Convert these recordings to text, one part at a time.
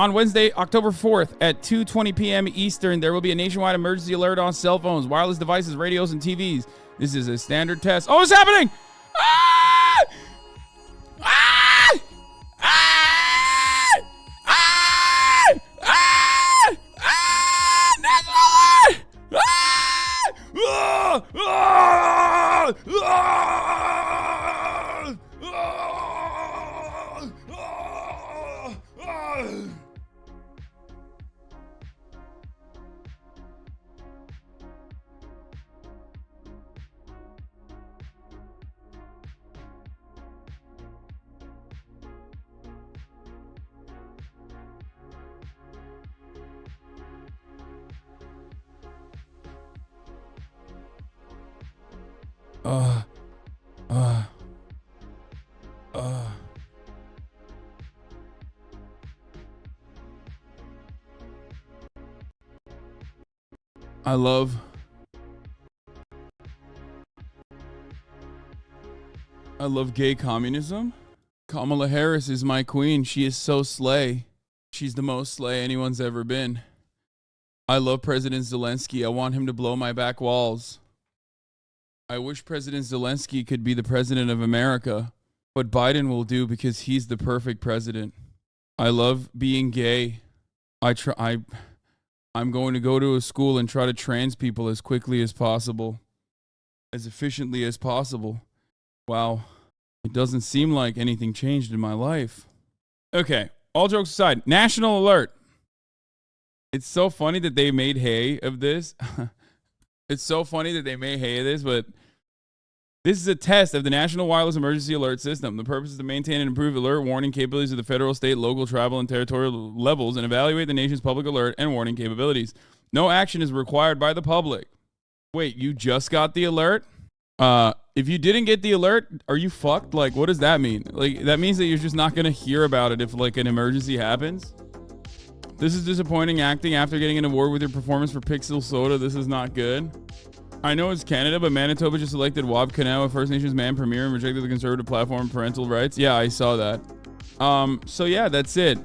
On Wednesday, October 4th at 2:20 p.m. Eastern, there will be a nationwide emergency alert on cell phones, wireless devices, radios, and TVs. This is a standard test. Oh, it's happening! Ah! Ah! Ah! Ah! Ah! Ah! National alert! Ah! Ah! Ah! Ah! Ah! I love gay communism. Kamala Harris is my queen. She is so slay. She's the most slay anyone's ever been. I love President Zelensky. I want him to blow my back walls. I wish President Zelensky could be the president of America, but Biden will do because he's the perfect president. I love being gay. I'm going to go to a school and try to trans people as quickly as possible, as efficiently as possible. Wow, it doesn't seem like anything changed in my life. Okay, all jokes aside, national alert. It's so funny that they made hay of this. It's so funny that they made hay of this, but this is a test of the National Wireless Emergency Alert System. The purpose is to maintain and improve alert warning capabilities of the federal, state, local, tribal, and territorial levels and evaluate the nation's public alert and warning capabilities. No action is required by the public. Wait, you just got the alert? If you didn't get the alert, are you fucked? Like, what does that mean? Like, that means that you're just not going to hear about it if, like, an emergency happens? This is disappointing acting after getting an award with your performance for Pixel Soda. This is not good. I know it's Canada, but Manitoba just elected Wab Canal, a First Nations man premier, and rejected the conservative platform parental rights. Yeah, I saw that. So yeah, that's it.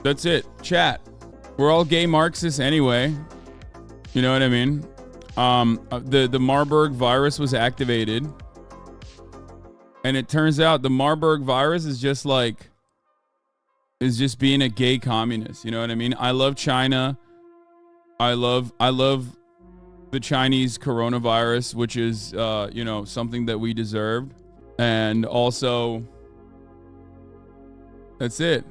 That's it. Chat. We're all gay Marxists anyway. You know what I mean? The Marburg virus was activated. And it turns out the Marburg virus is just being a gay communist. You know what I mean? I love China. I love the Chinese coronavirus, which is, something that we deserved. And also, that's it.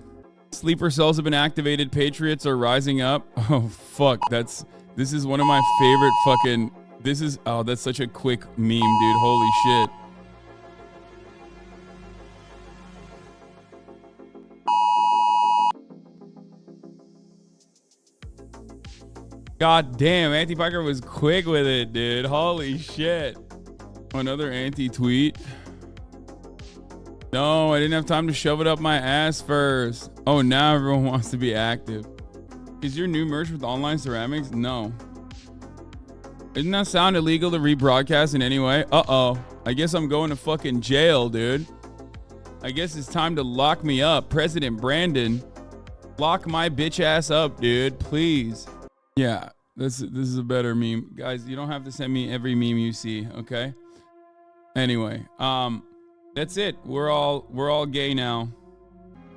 Sleeper cells have been activated. Patriots are rising up. Oh, fuck. This is one of my favorite fucking, that's such a quick meme, dude. Holy shit. God damn, Anti-Piker was quick with it, dude. Holy shit. Another anti-tweet. No, I didn't have time to shove it up my ass first. Oh, now everyone wants to be active. Is your new merch with online ceramics? No. Isn't that sound illegal to rebroadcast in any way? Uh-oh. I guess I'm going to fucking jail, dude. I guess it's time to lock me up. President Brandon, lock my bitch ass up, dude. Please. Yeah, this is a better meme. Guys, you don't have to send me every meme you see, okay? Anyway, that's it. We're all gay now.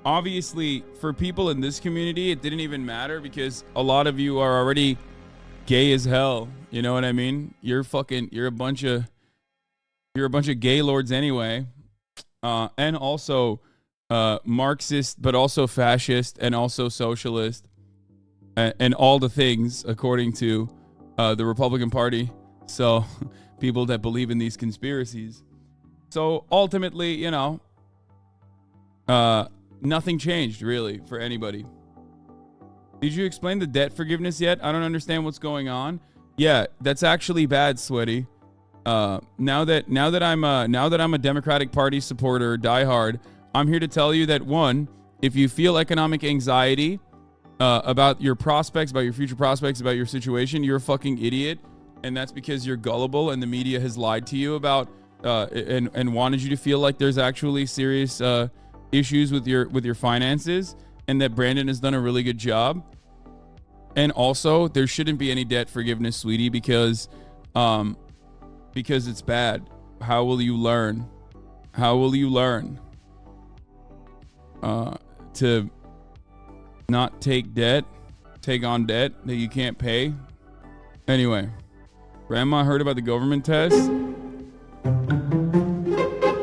Obviously, for people in this community, it didn't even matter because a lot of you are already gay as hell. You know what I mean? You're a bunch of gay lords anyway. And also Marxist, but also fascist and also socialist. And all the things according to the Republican Party. So people that believe in these conspiracies. So ultimately, nothing changed really for anybody. Did you explain the debt forgiveness yet? I don't understand what's going on. Yeah, that's actually bad, Sweaty. Now that I'm a Democratic Party supporter, diehard, I'm here to tell you that one, if you feel economic anxiety about your prospects, about your future prospects, about your situation, you're a fucking idiot, and that's because you're gullible and the media has lied to you about and wanted you to feel like there's actually serious issues with your finances. and that Brandon has done a really good job. And also, there shouldn't be any debt forgiveness, sweetie, because it's bad. How will you learn? How will you learn to not take on debt that you can't pay? Anyway, grandma heard about the government test.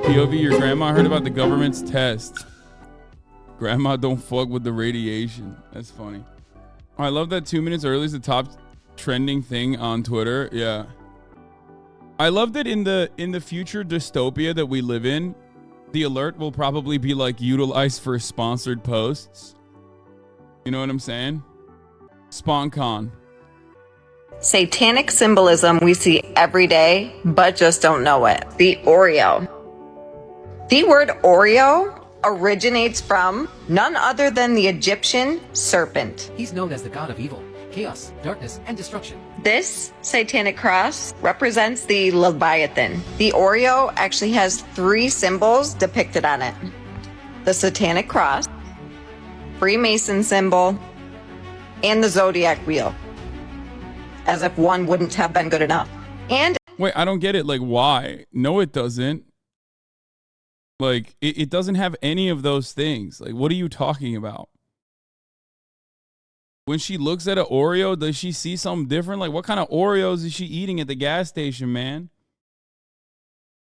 POV, your grandma heard about the government's test. Grandma don't fuck with the radiation. That's funny. I love that 2 minutes early is the top trending thing on Twitter. Yeah. I love that in the future dystopia that we live in, the alert will probably be like utilized for sponsored posts. You know what I'm saying? SpawnCon. Satanic symbolism we see every day, but just don't know it. The Oreo. The word Oreo originates from none other than the Egyptian serpent. He's known as the god of evil, chaos, darkness, and destruction. This satanic cross represents the Leviathan. The Oreo actually has 3 symbols depicted on it: the satanic cross, Freemason symbol, and the zodiac wheel. As if one wouldn't have been good enough. And wait, I don't get it. Like, why? No, it doesn't. Like, it doesn't have any of those things. Like, what are you talking about? When she looks at an Oreo, does she see something different? Like, what kind of Oreos is she eating at the gas station, man?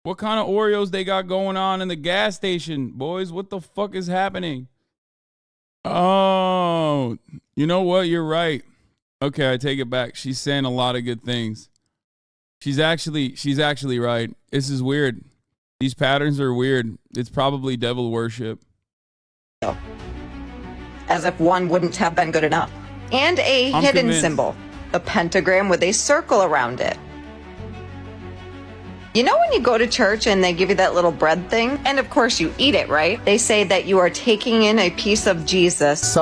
What kind of Oreos they got going on in the gas station, boys? What the fuck is happening? Oh, you know what? You're right. Okay, I take it back. She's saying a lot of good things. She's actually right. This is weird. These patterns are weird. It's probably devil worship. As if one wouldn't have been good enough. And a hidden convinced. symbol, the pentagram with a circle around it. You know when you go to church and they give you that little bread thing? And of course you eat it, right? They say that you are taking in a piece of Jesus.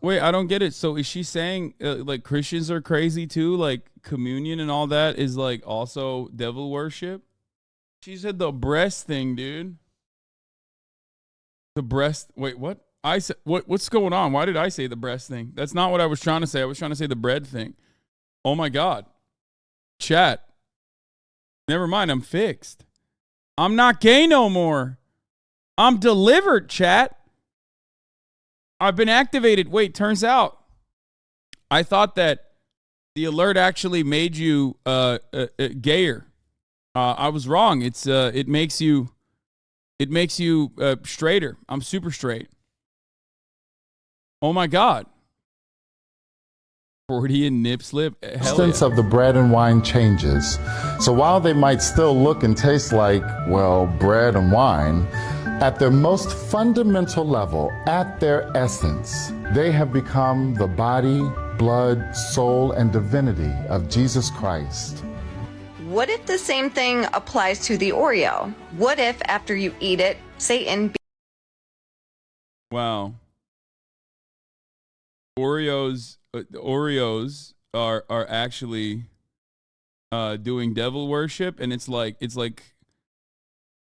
Wait, I don't get it. So is she saying like Christians are crazy too? Like communion and all that is like also devil worship? She said the breast thing, dude. The breast. Wait, what? I said what's going on? Why did I say the breast thing? That's not what I was trying to say. I was trying to say the bread thing. Oh my God. Chat. Never mind, I'm fixed. I'm not gay no more. I'm delivered, chat. I've been activated. Wait, turns out I thought that the alert actually made you gayer. I was wrong. It makes you straighter. I'm super straight. Oh my God. Freudian nip slip. Substance of the bread and wine changes. So while they might still look and taste like, well, bread and wine, at their most fundamental level, at their essence, they have become the body, blood, soul, and divinity of Jesus Christ. What if the same thing applies to the Oreo? What if after you eat it, Satan... Wow. Oreos are actually doing devil worship, and it's like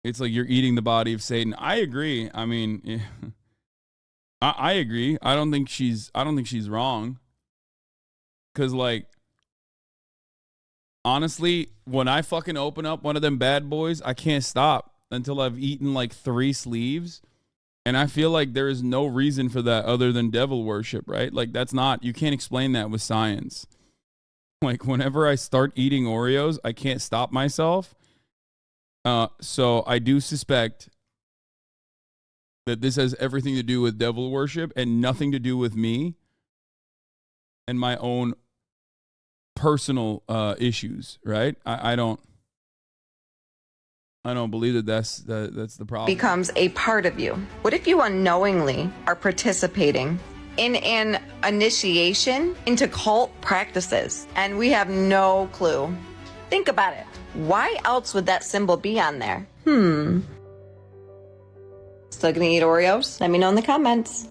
you're eating the body of Satan. I agree. I mean, I agree. I don't think she's wrong. Cause like, honestly, when I fucking open up one of them bad boys, I can't stop until I've eaten like 3 sleeves. And I feel like there is no reason for that other than devil worship, right? Like you can't explain that with science. Like whenever I start eating Oreos, I can't stop myself. So I do suspect that this has everything to do with devil worship and nothing to do with me and my own personal issues, right? I don't believe that's the problem. becomes a part of you. What if you unknowingly are participating in an initiation into cult practices and we have no clue? Think about it. Why else would that symbol be on there? Still gonna eat Oreos? Let me know in the comments.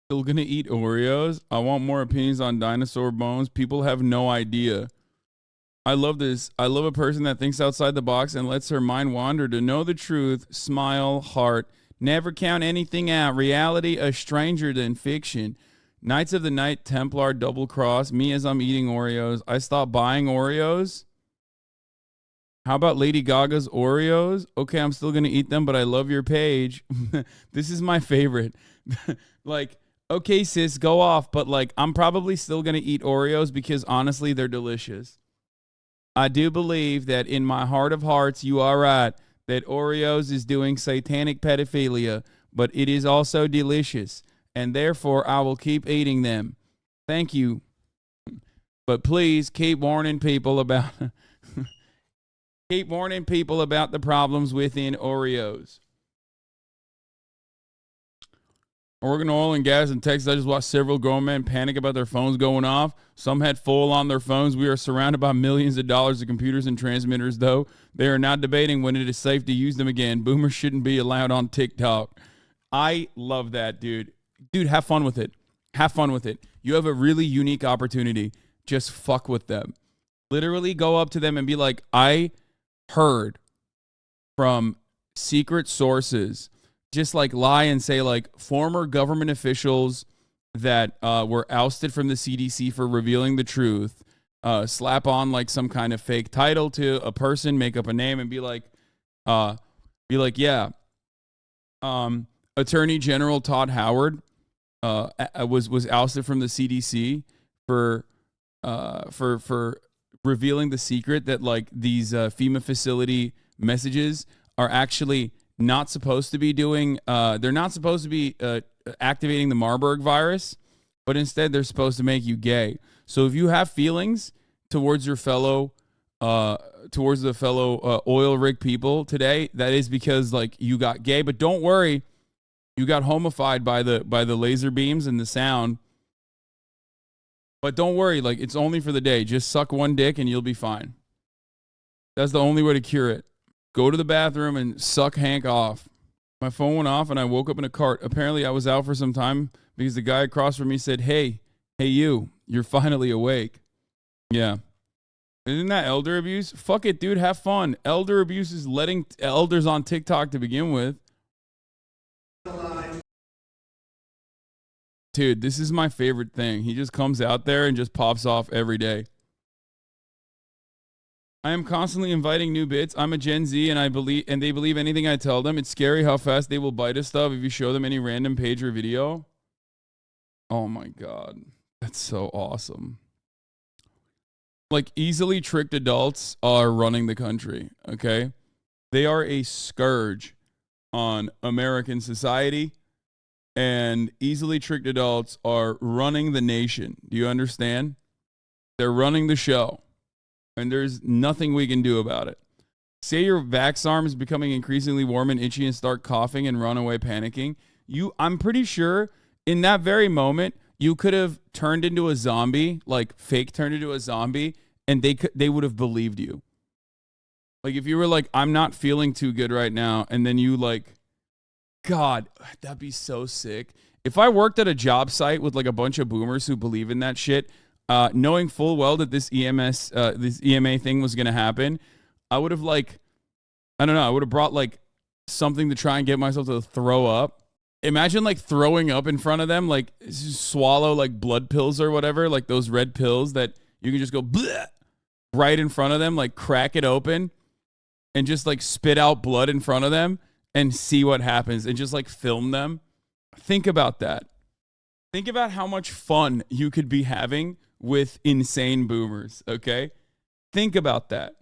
Still gonna eat Oreos? I want more opinions on dinosaur bones. People have no idea. I love this. I love a person that thinks outside the box and lets her mind wander to know the truth, smile, heart, Never count anything out. Reality a stranger than fiction. Knights of the Night Templar double cross. Me as I'm eating Oreos. I stopped buying Oreos. How about Lady Gaga's Oreos? Okay, I'm still going to eat them, but I love your page. This is my favorite. Like, okay, sis, go off. But, like, I'm probably still going to eat Oreos because, honestly, they're delicious. I do believe that in my heart of hearts, you are right, that Oreos is doing satanic pedophilia, but it is also delicious. And, therefore, I will keep eating them. Thank you. But please keep warning people about... Keep warning people about the problems within Oreos. Oregon Oil and Gas in Texas. I just watched several grown men panic about their phones going off. Some had full on their phones. We are surrounded by millions of dollars of computers and transmitters, though. They are not debating when it is safe to use them again. Boomers shouldn't be allowed on TikTok. I love that, dude. Dude, have fun with it. Have fun with it. You have a really unique opportunity. Just fuck with them. Literally go up to them and be like, I heard from secret sources, just like lie and say like former government officials that were ousted from the CDC for revealing the truth, slap on like some kind of fake title to a person, make up a name and be like, yeah, Attorney General Todd Howard was ousted from the CDC for revealing the secret that like these FEMA facility messages are actually not supposed to be doing. They're not supposed to be activating the Marburg virus, but instead they're supposed to make you gay. So if you have feelings towards your fellow, towards the fellow oil rig people today, that is because like you got gay. But don't worry, you got homified by the laser beams and the sound. But don't worry, like it's only for the day. Just suck one dick and you'll be fine. That's the only way to cure it. Go to the bathroom and suck Hank off. My phone went off and I woke up in a cart. Apparently I was out for some time because the guy across from me said, hey you're finally awake. Yeah. Isn't that elder abuse? Fuck it, dude. Have fun. Elder abuse is letting elders on TikTok to begin with. Dude, this is my favorite thing. He just comes out there and just pops off every day. I am constantly inviting new bits. I'm a Gen Z and they believe anything I tell them. It's scary how fast they will bite at stuff if you show them any random page or video. Oh my God. That's so awesome. Like easily tricked adults are running the country, okay? They are a scourge on American society. And easily tricked adults are running the nation. Do you understand? They're running the show. And there's nothing we can do about it. Say your vax arm is becoming increasingly warm and itchy and start coughing and run away panicking. I'm pretty sure in that very moment, you could have turned into a zombie, like fake turned into a zombie, and they would have believed you. Like if you were like, I'm not feeling too good right now, and then you like, God, that'd be so sick. If I worked at a job site with like a bunch of boomers who believe in that shit, knowing full well that this EMA thing was going to happen, I would have like, I don't know, I would have brought like something to try and get myself to throw up. Imagine like throwing up in front of them, like swallow like blood pills or whatever, like those red pills that you can just go bleh, right in front of them, like crack it open and just like spit out blood in front of them. And see what happens and just like film them. Think about that. Think about how much fun you could be having with insane boomers, okay? Think about that.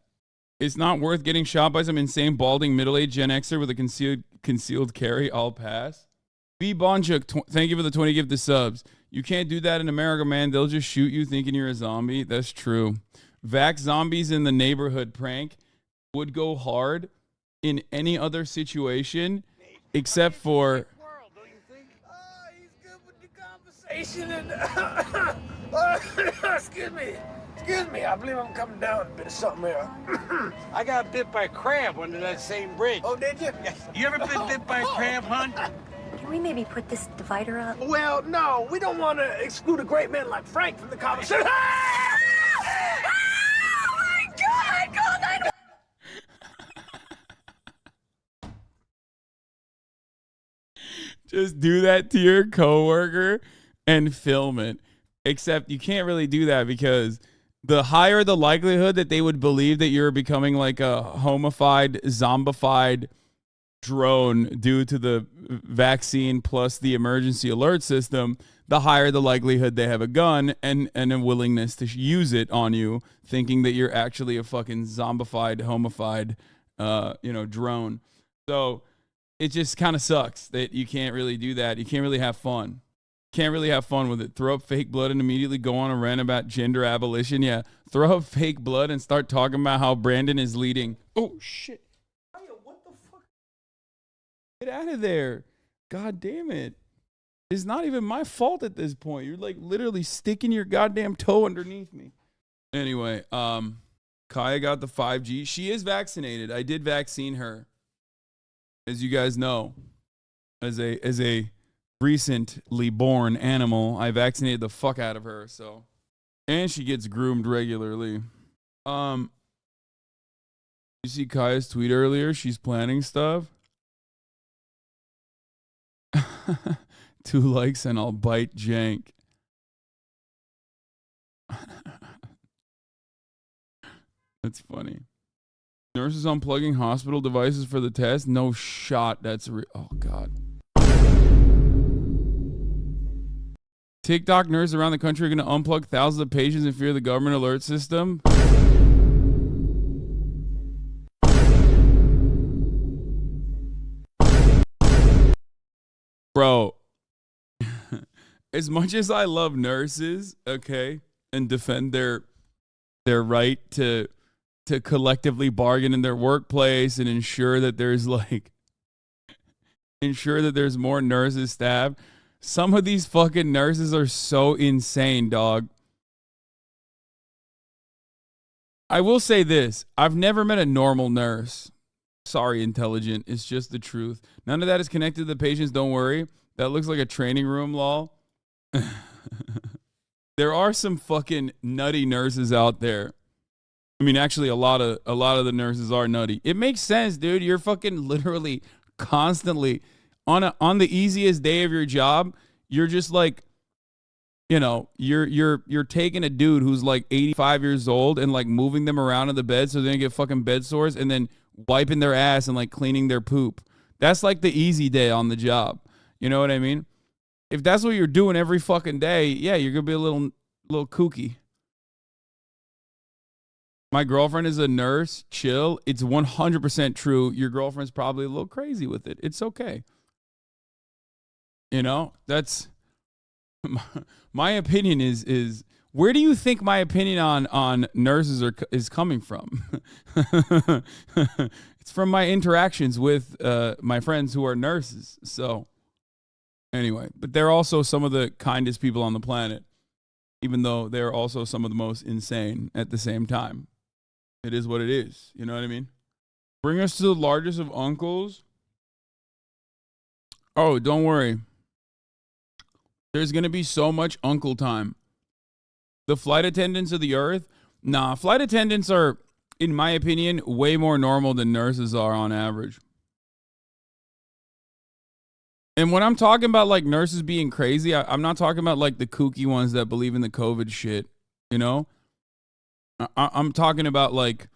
It's not worth getting shot by some insane balding middle-aged Gen Xer with a concealed carry. I'll pass. B. Bonjuk, thank you for the 20 gifted subs. You can't do that in America, man. They'll just shoot you thinking you're a zombie. That's true. Vax zombies in the neighborhood prank would go hard in any other situation except for He's good with the conversation and excuse me, I believe I'm coming down a bit of something here. I got bit by a crab under that same bridge. Oh, did you? You ever been bit by a crab, hon? Can we maybe put this divider up? Well, no, we don't want to exclude a great man like Frank from the conversation. Just do that to your coworker and film it. Except you can't really do that because the higher the likelihood that they would believe that you're becoming like a homified, zombified drone due to the vaccine plus the emergency alert system, the higher the likelihood they have a gun and a willingness to use it on you, thinking that you're actually a fucking zombified, homified, drone. So it just kind of sucks that you can't really do that. You can't really have fun. Can't really have fun with it. Throw up fake blood and immediately go on a rant about gender abolition. Yeah, throw up fake blood and start talking about how Brandon is leading. Oh, shit. What the fuck? Get out of there. God damn it. It's not even my fault at this point. You're like literally sticking your goddamn toe underneath me. Anyway, Kaya got the 5G. She is vaccinated. I did vaccine her. As you guys know, as a recently born animal, I vaccinated the fuck out of her, so. And she gets groomed regularly. You see Kaya's tweet earlier? She's planning stuff. 2 likes and I'll bite jank. That's funny. Nurses unplugging hospital devices for the test? No shot. That's real. Oh, God. TikTok nurses around the country are going to unplug thousands of patients in fear of the government alert system. Bro, as much as I love nurses, okay, and defend their right to collectively bargain in their workplace and ensure that there's more nurses staff, some of these fucking nurses are so insane, dog. I will say this. I've never met a normal nurse. Sorry, intelligent. It's just the truth. None of that is connected to the patients. Don't worry. That looks like a training room, lol. There are some fucking nutty nurses out there. I mean, actually, a lot of the nurses are nutty. It makes sense, dude. You're fucking literally constantly on the easiest day of your job. You're just like, you're taking a dude who's like 85 years old and like moving them around in the bed so they don't get fucking bed sores, and then wiping their ass and like cleaning their poop. That's like the easy day on the job. You know what I mean? If that's what you're doing every fucking day, yeah, you're gonna be a little kooky. My girlfriend is a nurse. Chill. It's 100% true. Your girlfriend's probably a little crazy with it. It's okay. That's my opinion is where do you think my opinion on nurses is coming from? It's from my interactions with my friends who are nurses. So anyway, but they're also some of the kindest people on the planet, even though they're also some of the most insane at the same time. It is what it is. You know what I mean? Bring us to the largest of uncles. Oh, don't worry. There's going to be so much uncle time. The flight attendants of the earth? Nah, flight attendants are, in my opinion, way more normal than nurses are on average. And when I'm talking about like nurses being crazy, I'm not talking about like the kooky ones that believe in the COVID shit, I'm talking about like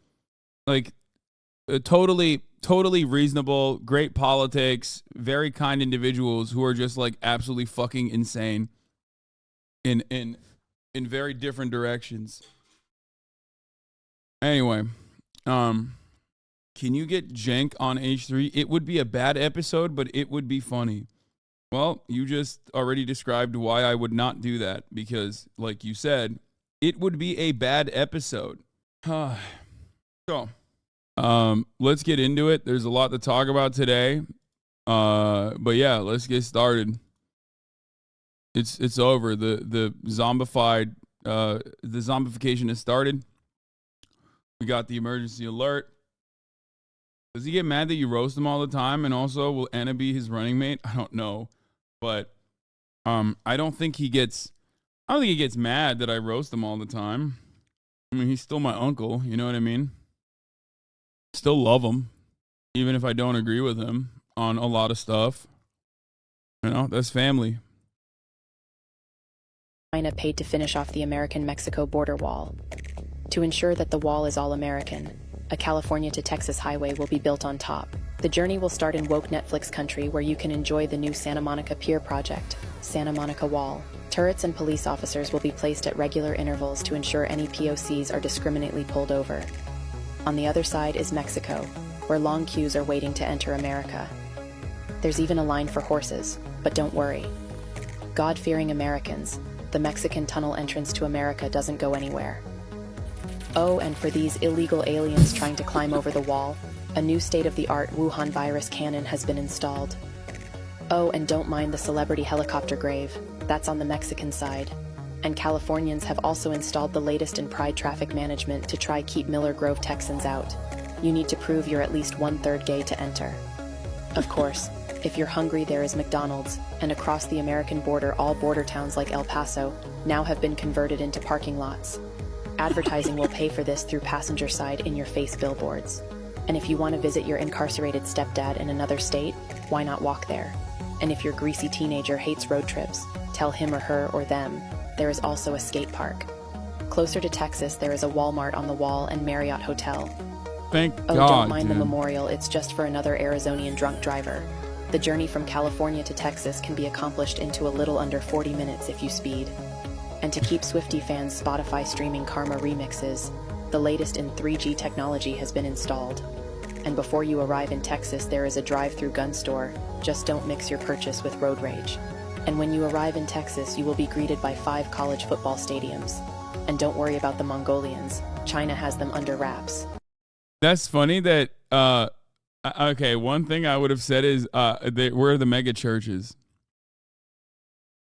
totally reasonable, great politics, very kind individuals who are just like absolutely fucking insane in very different directions. Anyway, can you get jank on H3? It would be a bad episode, but it would be funny. Well, you just already described why I would not do that, because like you said, it would be a bad episode. So, let's get into it. There's a lot to talk about today. But yeah, let's get started. It's over. The zombification has started. We got the emergency alert. Does he get mad that you roast him all the time? And also, will Anna be his running mate? I don't know. But I don't think he gets mad that I roast him all the time. I mean, he's still my uncle, you know what I mean? Still love him, even if I don't agree with him on a lot of stuff. You know, that's family. China paid to finish off the American-Mexico border wall. To ensure that the wall is all American, a California to Texas highway will be built on top. The journey will start in woke Netflix country where you can enjoy the new Santa Monica Pier project, Santa Monica Wall. Turrets and police officers will be placed at regular intervals to ensure any POCs are discriminately pulled over. On the other side is Mexico, where long queues are waiting to enter America. There's even a line for horses, but don't worry. God-fearing Americans, the Mexican tunnel entrance to America doesn't go anywhere. Oh, and for these illegal aliens trying to climb over the wall, a new state-of-the-art Wuhan virus cannon has been installed. Oh, and don't mind the celebrity helicopter grave, that's on the Mexican side. And Californians have also installed the latest in pride traffic management to try keep Miller Grove Texans out. You need to prove you're at least 1/3 gay to enter. Of course, if you're hungry, there is McDonald's, and across the American border, all border towns like El Paso now have been converted into parking lots. Advertising will pay for this through passenger side in-your-face billboards. And if you want to visit your incarcerated stepdad in another state, why not walk there? And if your greasy teenager hates road trips, tell him or her or them, there is also a skate park. Closer to Texas, there is a Walmart on the wall and Marriott Hotel. Thank Oh, God, don't mind dude. the memorial, it's just for another Arizonian drunk driver. The journey from California to Texas can be accomplished into a little under 40 minutes if you speed. And to keep Swiftie fans Spotify streaming Karma remixes, the latest in 3G technology has been installed. And before you arrive in Texas, there is a drive-through gun store. Just don't mix your purchase with road rage. And when you arrive in Texas, you will be greeted by 5 college football stadiums. And don't worry about the Mongolians. China has them under wraps. That's funny that, okay, one thing I would have said is where are the mega churches?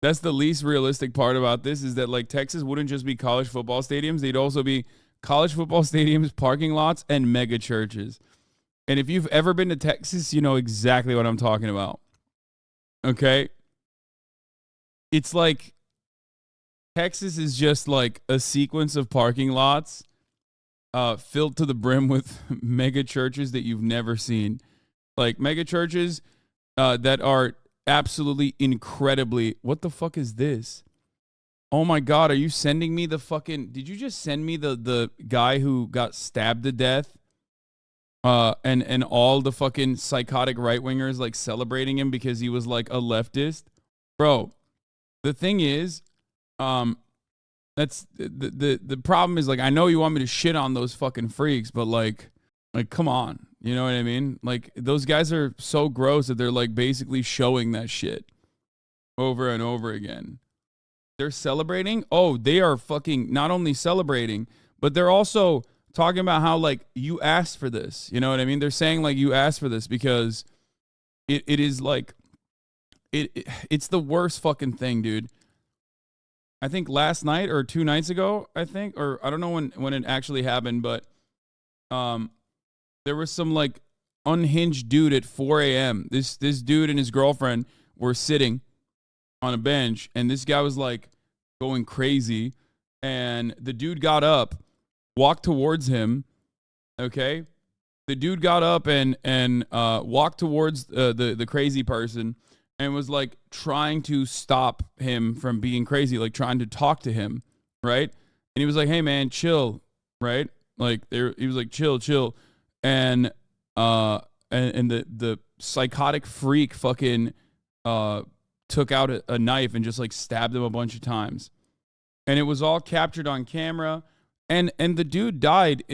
That's the least realistic part about this is that, like, Texas wouldn't just be college football stadiums. They'd also be college football stadiums, parking lots, and mega churches. And if you've ever been to Texas, you know exactly what I'm talking about. Okay? It's like Texas is just like a sequence of parking lots filled to the brim with mega churches that you've never seen. Like mega churches that are absolutely incredibly... What the fuck is this? Oh my God, are you sending me the fucking... Did you just send me the guy who got stabbed to death? And all the fucking psychotic right-wingers like celebrating him because he was like a leftist? Bro, the thing is, that's the problem is, like, I know you want me to shit on those fucking freaks, but like come on, you know what I mean? Like, those guys are so gross that they're like basically showing that shit over and over again. They're celebrating. Oh, they are fucking not only celebrating, but they're also talking about how, like, you asked for this. You know what I mean? They're saying like you asked for this because it is like it's the worst fucking thing, dude. I think last night or 2 nights ago, I think, or I don't know when it actually happened, but there was some like unhinged dude at 4 a.m. This dude and his girlfriend were sitting on a bench, and this guy was like going crazy, and the dude got up, walked towards him. Okay, the dude got up and walked towards the crazy person and was like trying to stop him from being crazy, like trying to talk to him, right? And he was like, "Hey man, chill," right? Like he was like, "Chill," and the psychotic freak fucking took out a knife and just like stabbed him a bunch of times, and it was all captured on camera, and the dude died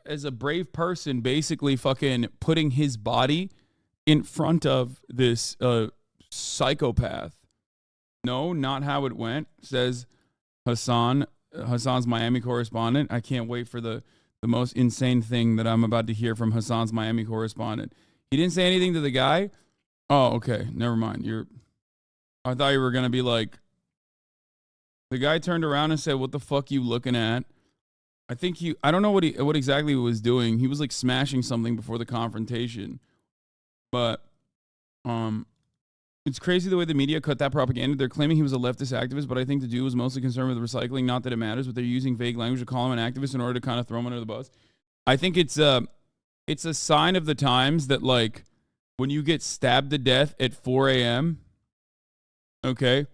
as a brave person, basically fucking putting his body in front of this psychopath. No, not how it went, says Hassan's Miami correspondent. I can't wait for the most insane thing that I'm about to hear from Hassan's Miami correspondent. He didn't say anything to the guy. Oh, okay. Never mind. I thought you were going to be like, the guy turned around and said, "What the fuck you looking at?" I think I don't know what exactly he was doing. He was like smashing something before the confrontation. But it's crazy the way the media cut that propaganda. They're claiming he was a leftist activist, but I think the dude was mostly concerned with recycling. Not that it matters, but they're using vague language to call him an activist in order to kind of throw him under the bus. I think it's a sign of the times that, like, when you get stabbed to death at 4 a.m., Okay?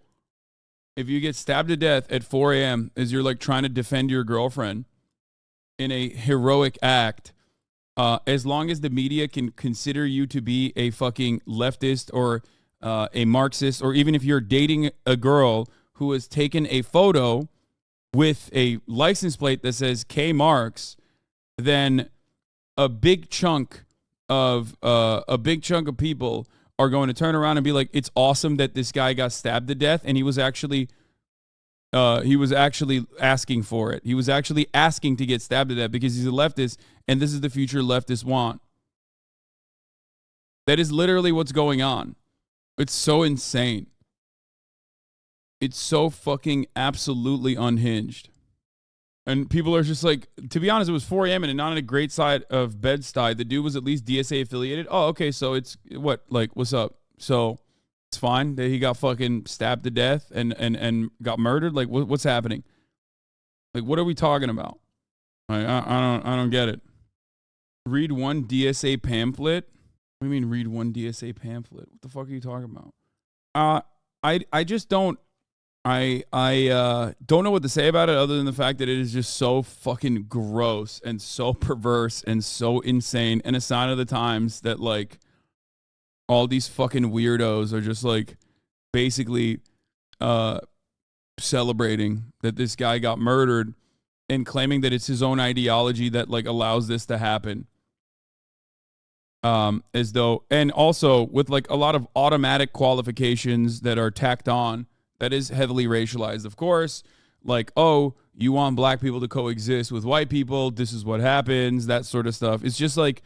If you get stabbed to death at 4 a.m. as you're like trying to defend your girlfriend in a heroic act, as long as the media can consider you to be a fucking leftist or a Marxist, or even if you're dating a girl who has taken a photo with a license plate that says K Marx, then a big chunk of people are going to turn around and be like, it's awesome that this guy got stabbed to death, and he was actually asking for it. He was actually asking to get stabbed to death because he's a leftist, and this is the future leftists want. That is literally what's going on. It's so insane. It's so fucking absolutely unhinged. And people are just like, to be honest, it was 4 a.m. and not on a great side of Bed-Stuy. The dude was at least DSA affiliated. Oh, okay, so it's what? Like, what's up? So it's fine that he got fucking stabbed to death and got murdered? Like, what's happening? Like, what are we talking about? I don't get it. Read one DSA pamphlet? What do you mean read one DSA pamphlet? What the fuck are you talking about? I just don't. I don't know what to say about it other than the fact that it is just so fucking gross and so perverse and so insane, and a sign of the times that like all these fucking weirdos are just like basically celebrating that this guy got murdered and claiming that it's his own ideology that like allows this to happen. As though, and also with like a lot of automatic qualifications that are tacked on. That is heavily racialized, of course. Like, oh, you want black people to coexist with white people. This is what happens. That sort of stuff. It's just like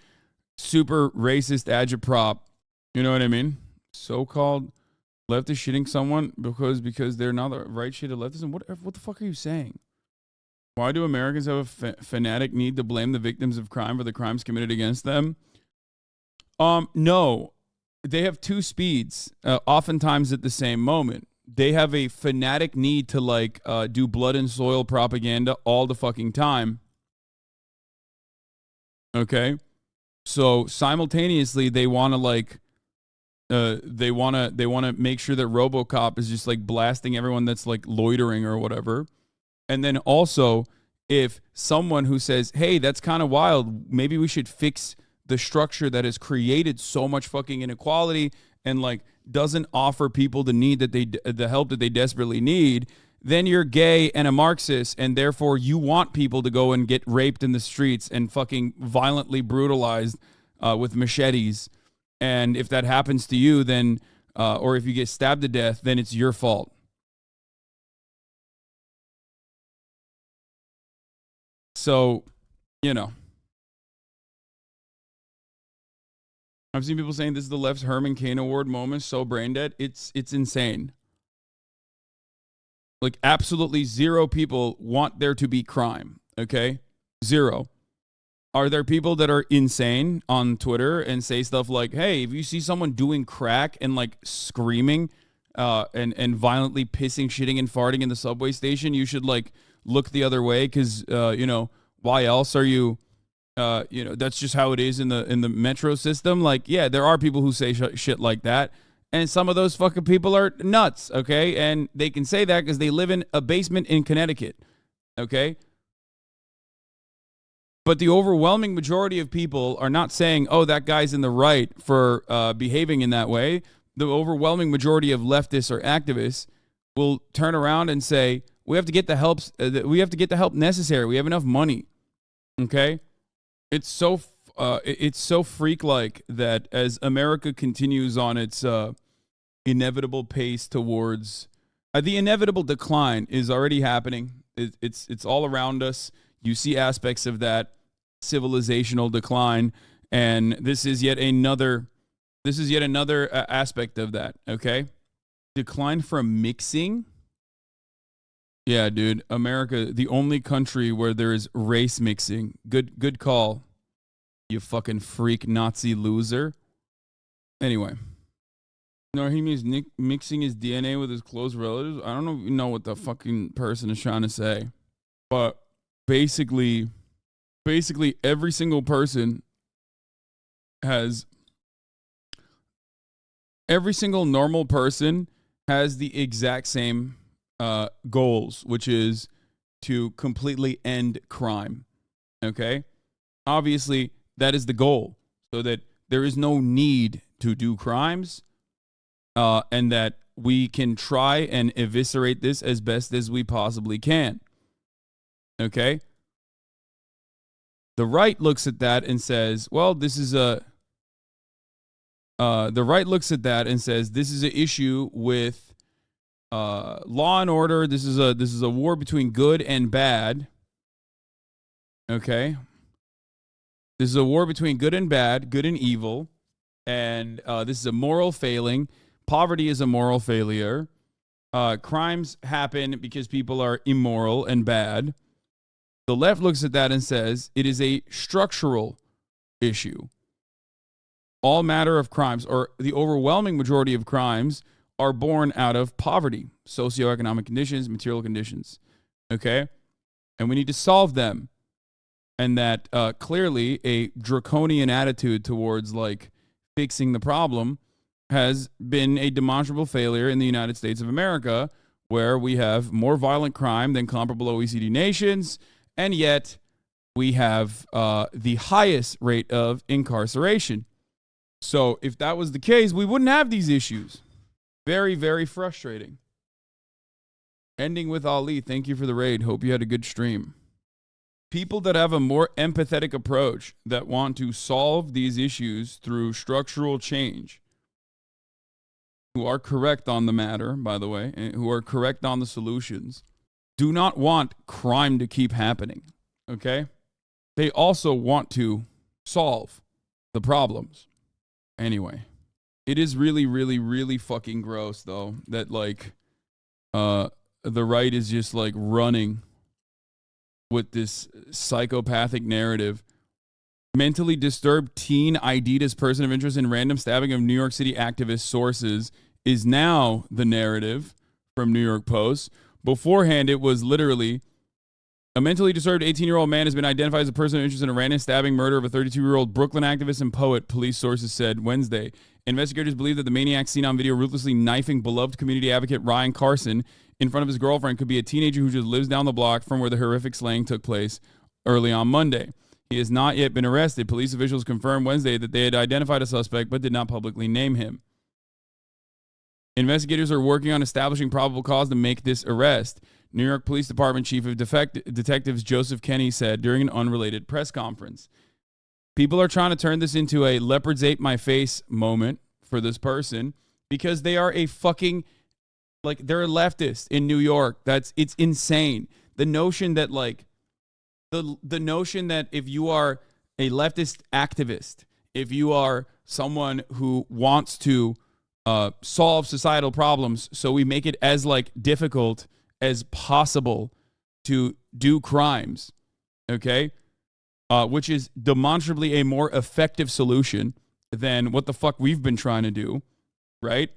super racist agitprop. You know what I mean? So-called leftist shitting someone because they're not the right shit of leftism. What the fuck are you saying? Why do Americans have a fanatic need to blame the victims of crime for the crimes committed against them? No. They have two speeds, oftentimes at the same moment. They have a fanatic need to like do blood and soil propaganda all the fucking time. Okay? So simultaneously they want to like they want to make sure that RoboCop is just like blasting everyone that's like loitering or whatever. And then also if someone who says, "Hey, that's kind of wild. Maybe we should fix the structure that has created so much fucking inequality and like doesn't offer people the help that they desperately need," then you're gay and a Marxist, and therefore you want people to go and get raped in the streets and fucking violently brutalized with machetes. And if that happens to you, then or if you get stabbed to death, then it's your fault. So, you know. I've seen people saying this is the left's Herman Cain Award moment, so brain dead. It's insane. Like absolutely zero people want there to be crime, okay? Zero. Are there people that are insane on Twitter and say stuff like, "Hey, if you see someone doing crack and like screaming and violently pissing, shitting and farting in the subway station, you should like look the other way cuz why else are you that's just how it is in the metro system." Like, yeah, there are people who say shit like that. And some of those fucking people are nuts, okay? And they can say that because they live in a basement in Connecticut, okay? But the overwhelming majority of people are not saying, "Oh, that guy's in the right for behaving in that way." The overwhelming majority of leftists or activists will turn around and say, "We have to get the help. We have to get the help necessary. We have enough money." Okay, it's so freak-like that as America continues on its inevitable pace towards the inevitable decline is already happening. It's all around us. You see aspects of that civilizational decline, and this is yet another aspect of that. Okay, decline from mixing. Yeah, dude, America, the only country where there is race mixing. Good call, you fucking freak Nazi loser. Anyway, no, he means mixing his DNA with his close relatives. I don't even know what the fucking person is trying to say, but basically every single person every single normal person has the exact same goals, which is to completely end crime. Okay? Obviously, that is the goal, so that there is no need to do crimes, and that we can try and eviscerate this as best as we possibly can. Okay? The right looks at that and says, well, this is the right looks at that and says, this is an issue with law and order. This is a war between good and bad. Okay? This is a war between good and bad, good and evil. And this is a moral failing. Poverty is a moral failure. Crimes happen because people are immoral and bad. The left looks at that and says it is a structural issue. All matter of crimes, or the overwhelming majority of crimes, are born out of poverty, socioeconomic conditions, material conditions. Okay? And we need to solve them. And that clearly a draconian attitude towards like fixing the problem has been a demonstrable failure in the United States of America, where we have more violent crime than comparable OECD nations, and yet we have the highest rate of incarceration. So if that was the case, we wouldn't have these issues. Very, very frustrating. Ending with Ali, thank you for the raid. Hope you had a good stream. People that have a more empathetic approach, that want to solve these issues through structural change, who are correct on the matter, by the way, and who are correct on the solutions, do not want crime to keep happening, okay? They also want to solve the problems. Anyway, it is really, really, really fucking gross, though, that, like, the right is just, like, running with this psychopathic narrative. Mentally disturbed teen ID'd as person of interest in random stabbing of New York City activist sources is now the narrative from New York Post. Beforehand, it was literally, a mentally disturbed 18-year-old man has been identified as a person of interest in a random stabbing murder of a 32-year-old Brooklyn activist and poet, police sources said Wednesday. Investigators believe that the maniac seen on video ruthlessly knifing beloved community advocate Ryan Carson in front of his girlfriend could be a teenager who just lives down the block from where the horrific slaying took place early on Monday. He has not yet been arrested. Police officials confirmed Wednesday that they had identified a suspect but did not publicly name him. Investigators are working on establishing probable cause to make this arrest, New York Police Department Chief of Detectives Joseph Kenney said during an unrelated press conference. People are trying to turn this into a leopards ate my face moment for this person because they are a fucking, like, they're a leftist in New York. It's insane. The notion that, like, the notion that if you are a leftist activist, if you are someone who wants to solve societal problems, so we make it as, like, difficult as possible to do crimes, okay? Which is demonstrably a more effective solution than what the fuck we've been trying to do, right?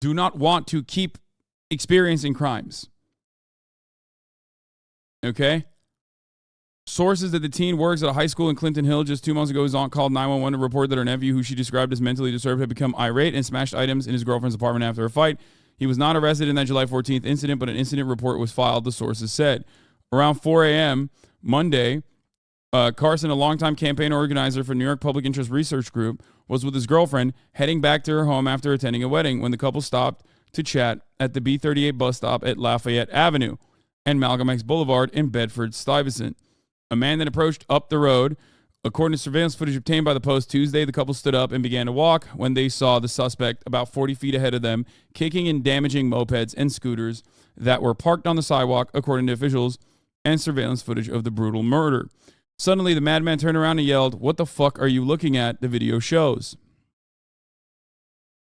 Do not want to keep experiencing crimes. Okay? Sources that the teen works at a high school in Clinton Hill just 2 months ago was on called 911 to report that her nephew, who she described as mentally disturbed, had become irate and smashed items in his girlfriend's apartment after a fight. He was not arrested in that July 14th incident, but an incident report was filed, the sources said. Around 4 a.m. Monday, Carson, a longtime campaign organizer for New York Public Interest Research Group, was with his girlfriend heading back to her home after attending a wedding when the couple stopped to chat at the B38 bus stop at Lafayette Avenue and Malcolm X Boulevard in Bedford-Stuyvesant. A man then approached up the road. According to surveillance footage obtained by the Post Tuesday, the couple stood up and began to walk when they saw the suspect about 40 feet ahead of them, kicking and damaging mopeds and scooters that were parked on the sidewalk, according to officials and surveillance footage of the brutal murder. Suddenly, the madman turned around and yelled, "What the fuck are you looking at?" The video shows.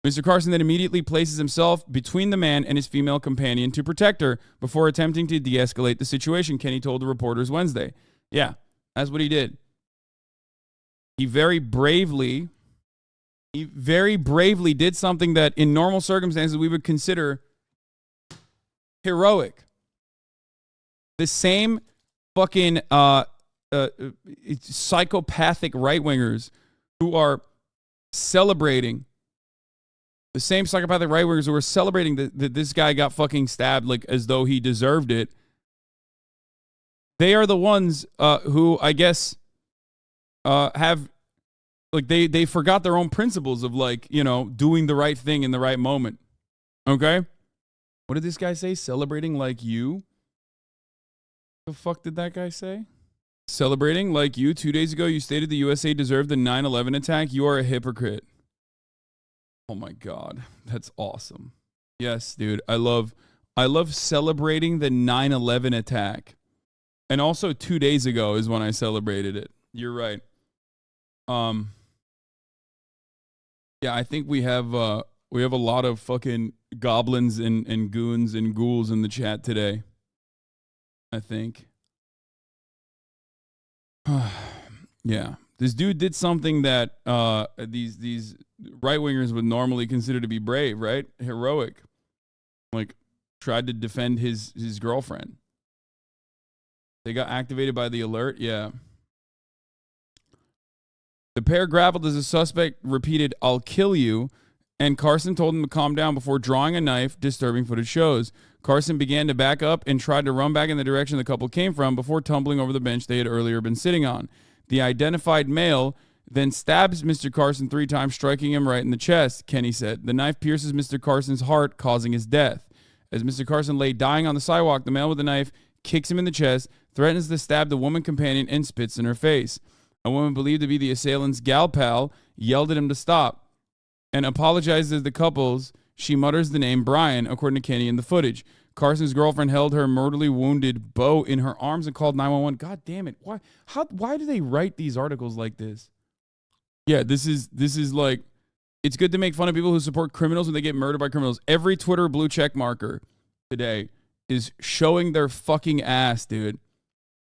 Mr. Carson then immediately places himself between the man and his female companion to protect her before attempting to de-escalate the situation, Kenney told the reporters Wednesday. Yeah, that's what he did. He very bravely did something that in normal circumstances we would consider heroic. The same fucking psychopathic right-wingers who are celebrating The same psychopathic right wingers who were celebrating that this guy got fucking stabbed like as though he deserved it. They are the ones who I guess have like they forgot their own principles of like, you know, doing the right thing in the right moment. Okay? What did this guy say? Celebrating like you? The fuck did that guy say? Celebrating like you 2 days ago, you stated the USA deserved the 9/11 attack. You are a hypocrite. Oh my God. That's awesome. Yes, dude. I love celebrating the 9/11 attack. And also 2 days ago is when I celebrated it. You're right. Yeah, I think we have a lot of fucking goblins and goons and ghouls in the chat today. I think. Yeah. This dude did something that these right-wingers would normally consider to be brave, right? Heroic. Like, tried to defend his girlfriend. They got activated by the alert? Yeah. The pair grappled as the suspect repeated, "I'll kill you," and Carson told him to calm down before drawing a knife, disturbing footage shows. Carson began to back up and tried to run back in the direction the couple came from before tumbling over the bench they had earlier been sitting on. The identified male then stabs Mr. Carson 3 times, striking him right in the chest, Kenny said. The knife pierces Mr. Carson's heart, causing his death. As Mr. Carson lay dying on the sidewalk, the male with the knife kicks him in the chest, threatens to stab the woman companion, and spits in her face. A woman believed to be the assailant's gal pal yelled at him to stop and apologizes to the couples. She mutters the name Brian, according to Kenny in the footage. Carson's girlfriend held her mortally wounded beau in her arms and called 911. God damn it. Why do they write these articles like this? Yeah, this is like, it's good to make fun of people who support criminals when they get murdered by criminals. Every Twitter blue check marker today is showing their fucking ass, dude.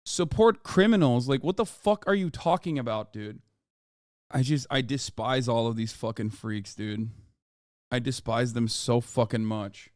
Support criminals? Like, what the fuck are you talking about, dude? I despise all of these fucking freaks, dude. I despise them so fucking much.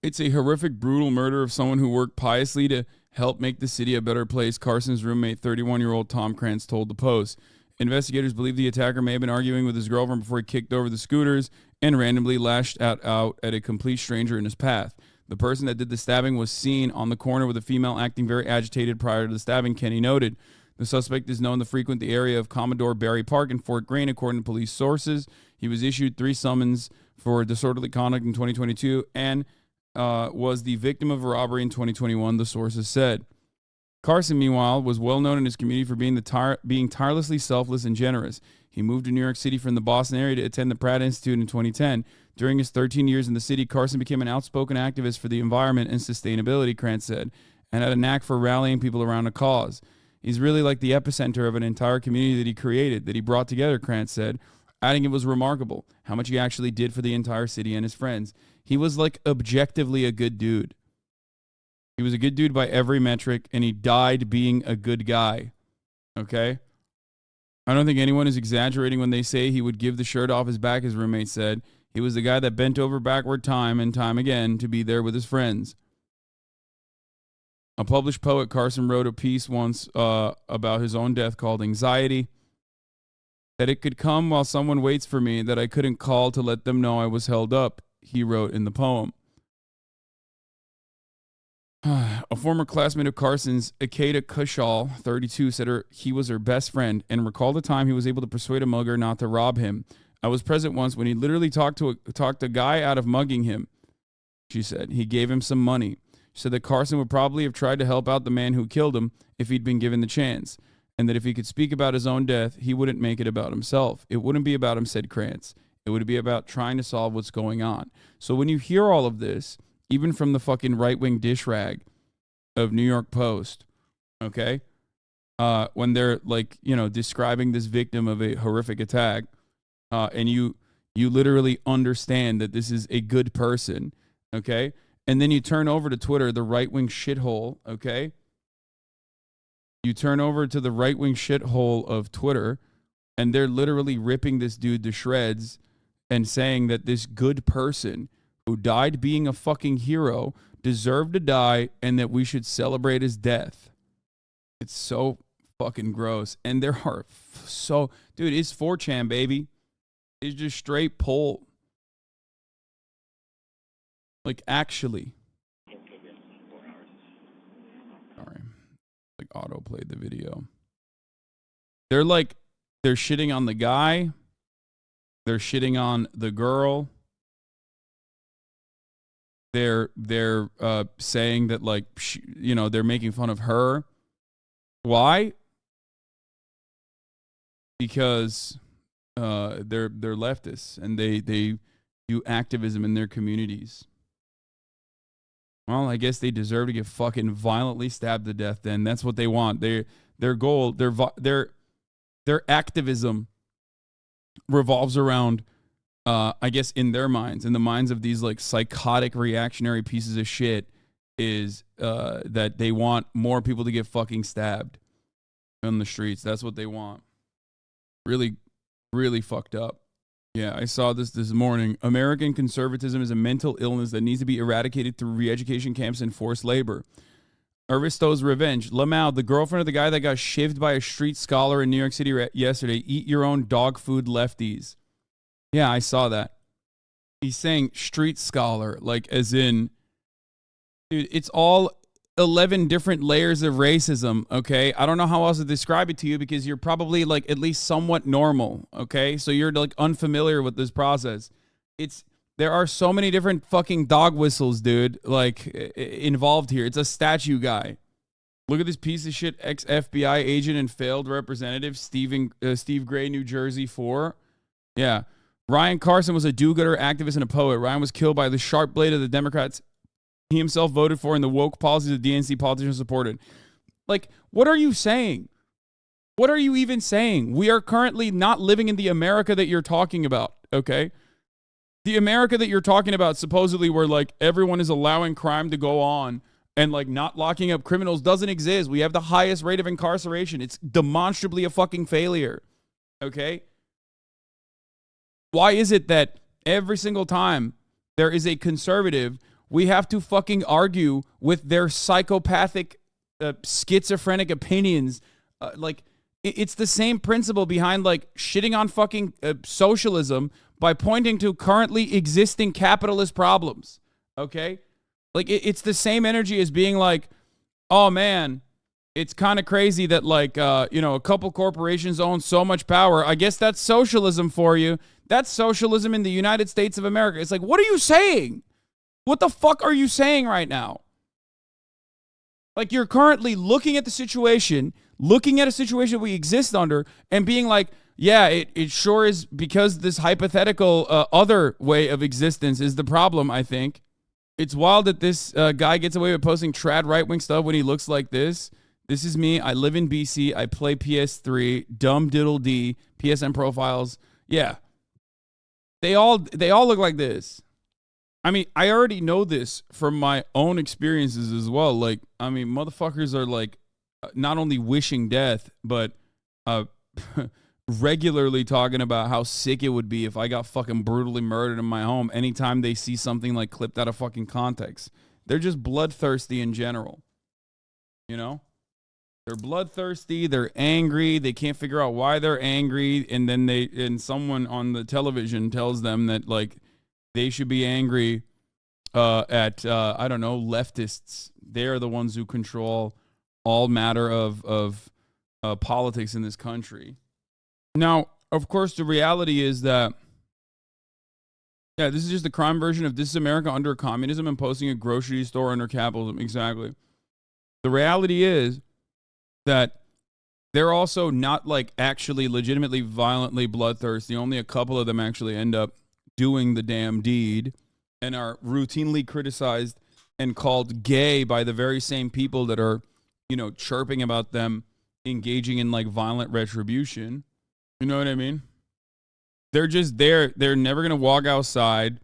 It's a horrific, brutal murder of someone who worked piously to help make the city a better place, Carson's roommate, 31-year-old Tom Krantz, told the Post. Investigators believe the attacker may have been arguing with his girlfriend before he kicked over the scooters and randomly lashed out at a complete stranger in his path. The person that did the stabbing was seen on the corner with a female acting very agitated prior to the stabbing, Kenny noted. The suspect is known to frequent the area of Commodore Barry Park in Fort Greene, according to police sources. He was issued 3 summons for disorderly conduct in 2022 and was the victim of a robbery in 2021, the sources said. Carson, meanwhile, was well known in his community for being tirelessly selfless and generous. He moved to New York City from the Boston area to attend the Pratt Institute in 2010. During his 13 years in the city, Carson became an outspoken activist for the environment and sustainability, Krantz said, and had a knack for rallying people around a cause. He's really like the epicenter of an entire community that he created, that he brought together, Krantz said, adding it was remarkable how much he actually did for the entire city and his friends. He was like objectively a good dude. He was a good dude by every metric, and he died being a good guy. Okay? I don't think anyone is exaggerating when they say he would give the shirt off his back, his roommate said. He was the guy that bent over backward time and time again to be there with his friends. A published poet, Carson wrote a piece once about his own death called Anxiety. That it could come while someone waits for me, that I couldn't call to let them know I was held up, he wrote in the poem. A former classmate of Carson's, Akeda Kushal, 32, said he was her best friend and recalled the time he was able to persuade a mugger not to rob him. I was present once when he literally talked a guy out of mugging him, she said. He gave him some money. She said that Carson would probably have tried to help out the man who killed him if he'd been given the chance, and that if he could speak about his own death, he wouldn't make it about himself. It wouldn't be about him, said Krantz. It would be about trying to solve what's going on. So when you hear all of this, even from the fucking right-wing dish rag of New York Post, okay, when they're like, you know, describing this victim of a horrific attack, and you literally understand that this is a good person, okay, and then you turn over to Twitter, the right-wing shithole, okay, you turn over to the right-wing shithole of Twitter, and they're literally ripping this dude to shreds and saying that this good person who died being a fucking hero deserved to die and that we should celebrate his death. It's so fucking gross. And there are dude, it's 4chan, baby. It's just straight pull. Like, actually. Sorry. Like, auto-played the video. They're shitting on the guy. They're shitting on the girl. They're saying that, like, they're making fun of her. Why? Because they're leftists and they do activism in their communities. Well, I guess they deserve to get fucking violently stabbed to death. Then that's what they want. Their goal, their activism revolves around, I guess, in their minds, in the minds of these like psychotic reactionary pieces of shit, is that they want more people to get fucking stabbed on the streets. That's what they want. Really, really fucked up. Yeah, I saw this morning. American conservatism is a mental illness that needs to be eradicated through re-education camps and forced labor. Aristo's revenge. Lamau, the girlfriend of the guy that got shivved by a street scholar in New York City yesterday. Eat your own dog food, lefties. Yeah, I saw that. He's saying street scholar, like as in, dude, it's all 11 different layers of racism, okay? I don't know how else to describe it to you because you're probably like at least somewhat normal, okay? So you're like unfamiliar with this process. There are so many different fucking dog whistles, dude, like involved here. It's a statue guy. Look at this piece of shit ex-FBI agent and failed representative, Steve Gray, New Jersey 4. Yeah. Ryan Carson was a do-gooder, activist, and a poet. Ryan was killed by the sharp blade of the Democrats he himself voted for, and the woke policies of DNC politicians supported. Like, what are you saying? What are you even saying? We are currently not living in the America that you're talking about, okay? The America that you're talking about, supposedly where, like, everyone is allowing crime to go on and, like, not locking up criminals, doesn't exist. We have the highest rate of incarceration. It's demonstrably a fucking failure, okay? Why is it that every single time there is a conservative, we have to fucking argue with their psychopathic, schizophrenic opinions? It's the same principle behind like shitting on fucking socialism by pointing to currently existing capitalist problems. Okay? Like it's the same energy as being like, oh man, it's kind of crazy that like, a couple corporations own so much power. I guess that's socialism for you. That's socialism in the United States of America. It's like, what are you saying? What the fuck are you saying right now? Like, you're currently looking at a situation we exist under and being like, yeah, it sure is because this hypothetical other way of existence is the problem, I think. It's wild that this guy gets away with posting trad right-wing stuff when he looks like this. This is me. I live in BC. I play PS3. Dumb diddle D. PSN profiles. Yeah. They all look like this. I mean, I already know this from my own experiences as well. Like, I mean, motherfuckers are like not only wishing death, but regularly talking about how sick it would be if I got fucking brutally murdered in my home anytime they see something like clipped out of fucking context. They're just bloodthirsty in general. You know? They're bloodthirsty, they're angry, they can't figure out why they're angry, and then someone on the television tells them that like they should be angry at I don't know, leftists. They're the ones who control all matter of politics in this country. Now, of course, the reality is that this is just the crime version of This is America under communism and posting a grocery store under capitalism. Exactly. The reality is that they're also not like actually legitimately violently bloodthirsty. Only a couple of them actually end up doing the damn deed and are routinely criticized and called gay by the very same people that are, chirping about them engaging in like violent retribution. You know what I mean? They're just there. They're never going to walk outside.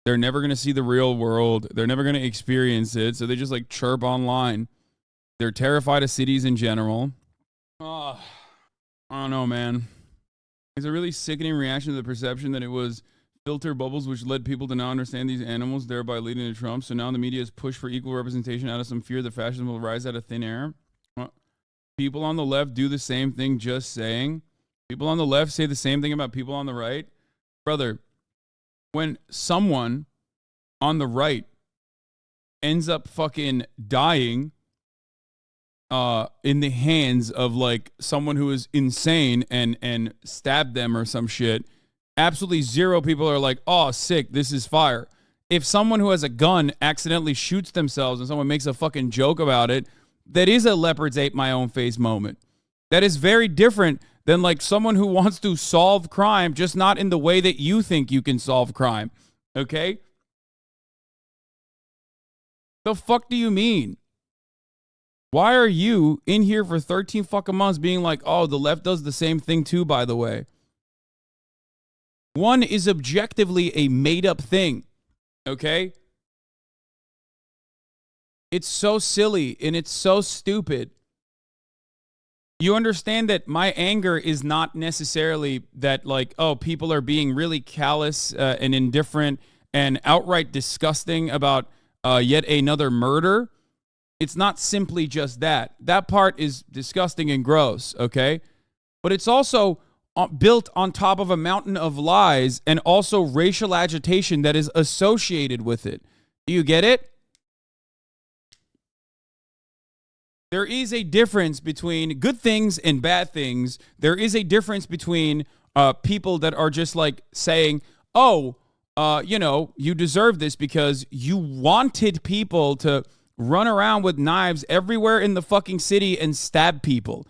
They're never going to see the real world. They're never going to experience it. So they just like chirp online. They're terrified of cities in general. Oh, I don't know, man. It's a really sickening reaction to the perception that it was filter bubbles which led people to not understand these animals, thereby leading to Trump. So now the media is pushed for equal representation out of some fear that fascism will rise out of thin air. People on the left do the same thing, just saying. People on the left say the same thing about people on the right. Brother, when someone on the right ends up fucking dying in the hands of like someone who is insane and stabbed them or some shit, absolutely zero people are like, oh, sick, this is fire. If someone who has a gun accidentally shoots themselves and someone makes a fucking joke about it, that is a leopard's ate my own face moment. That is very different than like someone who wants to solve crime, just not in the way that you think you can solve crime. Okay? The fuck do you mean? Why are you in here for 13 fucking months being like, oh, the left does the same thing too, by the way? One is objectively a made up thing. Okay? It's so silly and it's so stupid. You understand that my anger is not necessarily that like, oh, people are being really callous and indifferent and outright disgusting about yet another murder. It's not simply just that. That part is disgusting and gross, okay? But it's also built on top of a mountain of lies and also racial agitation that is associated with it. Do you get it? There is a difference between good things and bad things. There is a difference between people that are just like saying, oh, you deserve this because you wanted people to run around with knives everywhere in the fucking city and stab people.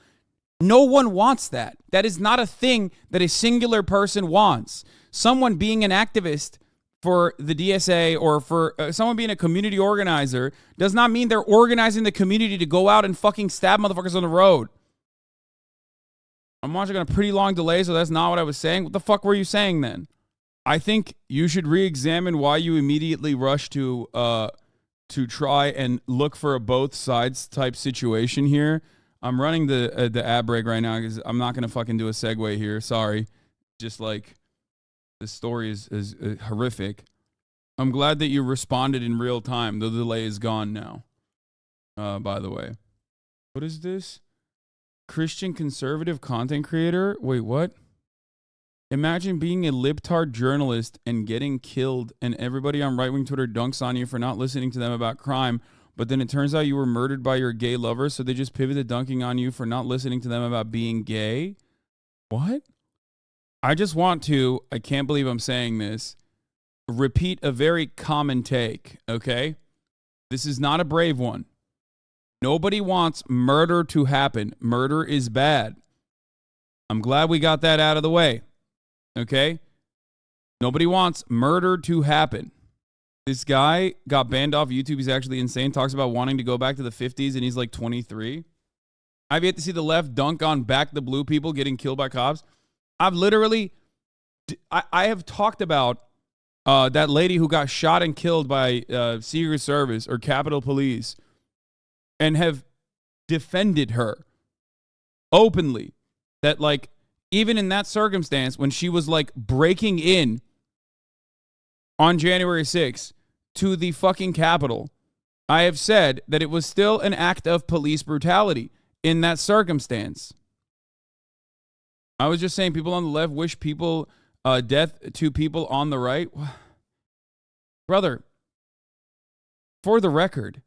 No one wants that. That is not a thing that a singular person wants. Someone being an activist for the DSA or for someone being a community organizer does not mean they're organizing the community to go out and fucking stab motherfuckers on the road. I'm watching on a pretty long delay, so that's not what I was saying. What the fuck were you saying then? I think you should re-examine why you immediately rush to try and look for a both sides type situation here. I'm running the ad break right now because I'm not going to fucking do a segue here. Sorry. Just like the story is horrific. I'm glad that you responded in real time. The delay is gone now. By the way. What is this? Christian conservative content creator? Wait, what? Imagine being a libtard journalist and getting killed and everybody on right-wing Twitter dunks on you for not listening to them about crime, but then it turns out you were murdered by your gay lover, so they just pivot to dunking on you for not listening to them about being gay? What? I just want to, I can't believe I'm saying this, repeat a very common take, okay? This is not a brave one. Nobody wants murder to happen. Murder is bad. I'm glad we got that out of the way. Okay? Nobody wants murder to happen. This guy got banned off YouTube. He's actually insane. Talks about wanting to go back to the 50s and he's like 23. I've yet to see the left dunk on back the blue people getting killed by cops. I've literally, I have talked about that lady who got shot and killed by Secret Service or Capitol Police and have defended her openly. That like, even in that circumstance, when she was like breaking in on January 6th to the fucking Capitol, I have said that it was still an act of police brutality in that circumstance. I was just saying people on the left wish people death to people on the right. Brother, for the record,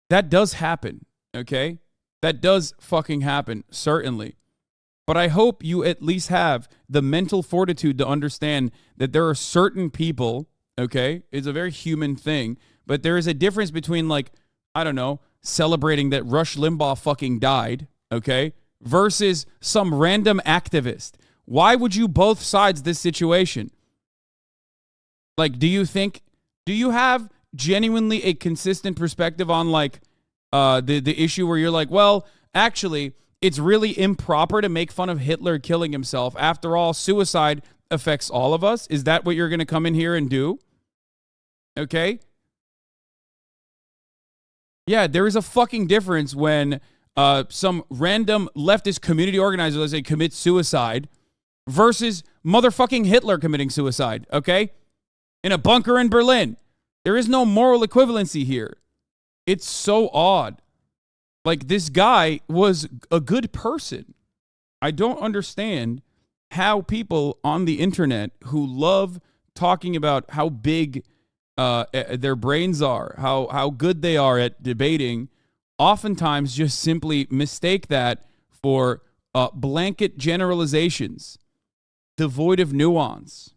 that does happen, okay? That does fucking happen, certainly. But I hope you at least have the mental fortitude to understand that there are certain people, okay? It's a very human thing, but there is a difference between like, I don't know, celebrating that Rush Limbaugh fucking died, okay? Versus some random activist. Why would you both sides this situation? Like, do you have genuinely a consistent perspective on like the issue where you're like, well, actually, it's really improper to make fun of Hitler killing himself. After all, suicide affects all of us. Is that what you're going to come in here and do? Okay? Yeah, there is a fucking difference when some random leftist community organizer, let's say, commits suicide versus motherfucking Hitler committing suicide, okay? In a bunker in Berlin. There is no moral equivalency here. It's so odd. Like, this guy was a good person. I don't understand how people on the internet who love talking about how big their brains are, how good they are at debating, oftentimes just simply mistake that for blanket generalizations devoid of nuance.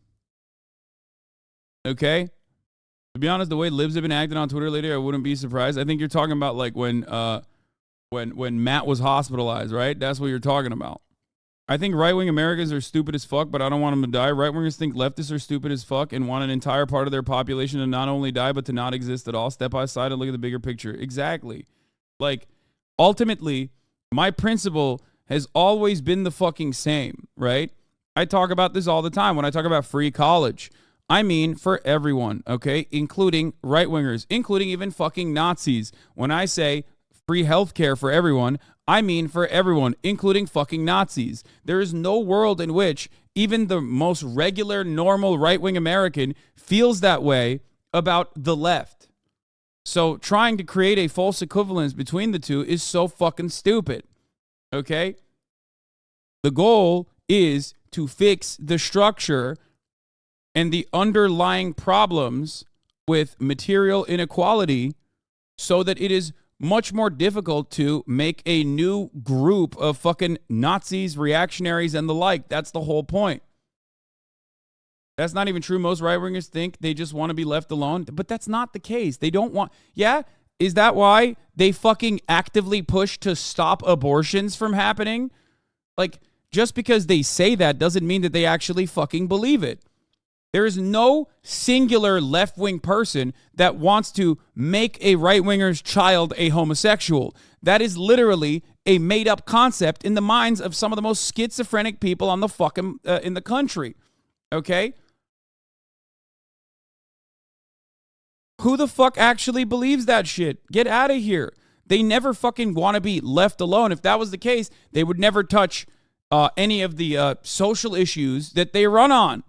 Okay? To be honest, the way libs have been acting on Twitter lately, I wouldn't be surprised. I think you're talking about like when Matt was hospitalized, right? That's what you're talking about. I think right-wing Americans are stupid as fuck, but I don't want them to die. Right-wingers think leftists are stupid as fuck and want an entire part of their population to not only die, but to not exist at all. Step aside and look at the bigger picture. Exactly. Like, ultimately, my principle has always been the fucking same, right? I talk about this all the time when I talk about free college. I mean for everyone, okay? Including right-wingers, including even fucking Nazis. When I say free healthcare for everyone, I mean for everyone, including fucking Nazis. There is no world in which even the most regular, normal right-wing American feels that way about the left. So trying to create a false equivalence between the two is so fucking stupid, okay? The goal is to fix the structure and the underlying problems with material inequality so that it is much more difficult to make a new group of fucking Nazis, reactionaries, and the like. That's the whole point. That's not even true. Most right-wingers think they just want to be left alone, but that's not the case. They don't want... Yeah? Is that why they fucking actively push to stop abortions from happening? Like, just because they say that doesn't mean that they actually fucking believe it. There is no singular left-wing person that wants to make a right-winger's child a homosexual. That is literally a made-up concept in the minds of some of the most schizophrenic people on the fucking in the country. Okay? Who the fuck actually believes that shit? Get out of here. They never fucking want to be left alone. If that was the case, they would never touch any of the social issues that they run on.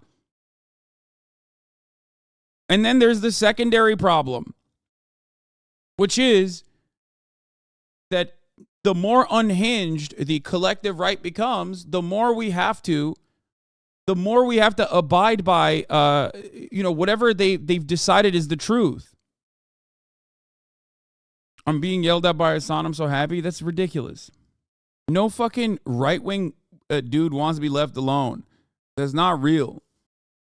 And then there's the secondary problem, which is that the more unhinged the collective right becomes, the more we have to abide by, whatever they've decided is the truth. I'm being yelled at by Hassan. I'm so happy. That's ridiculous. No fucking right-wing dude wants to be left alone. That's not real.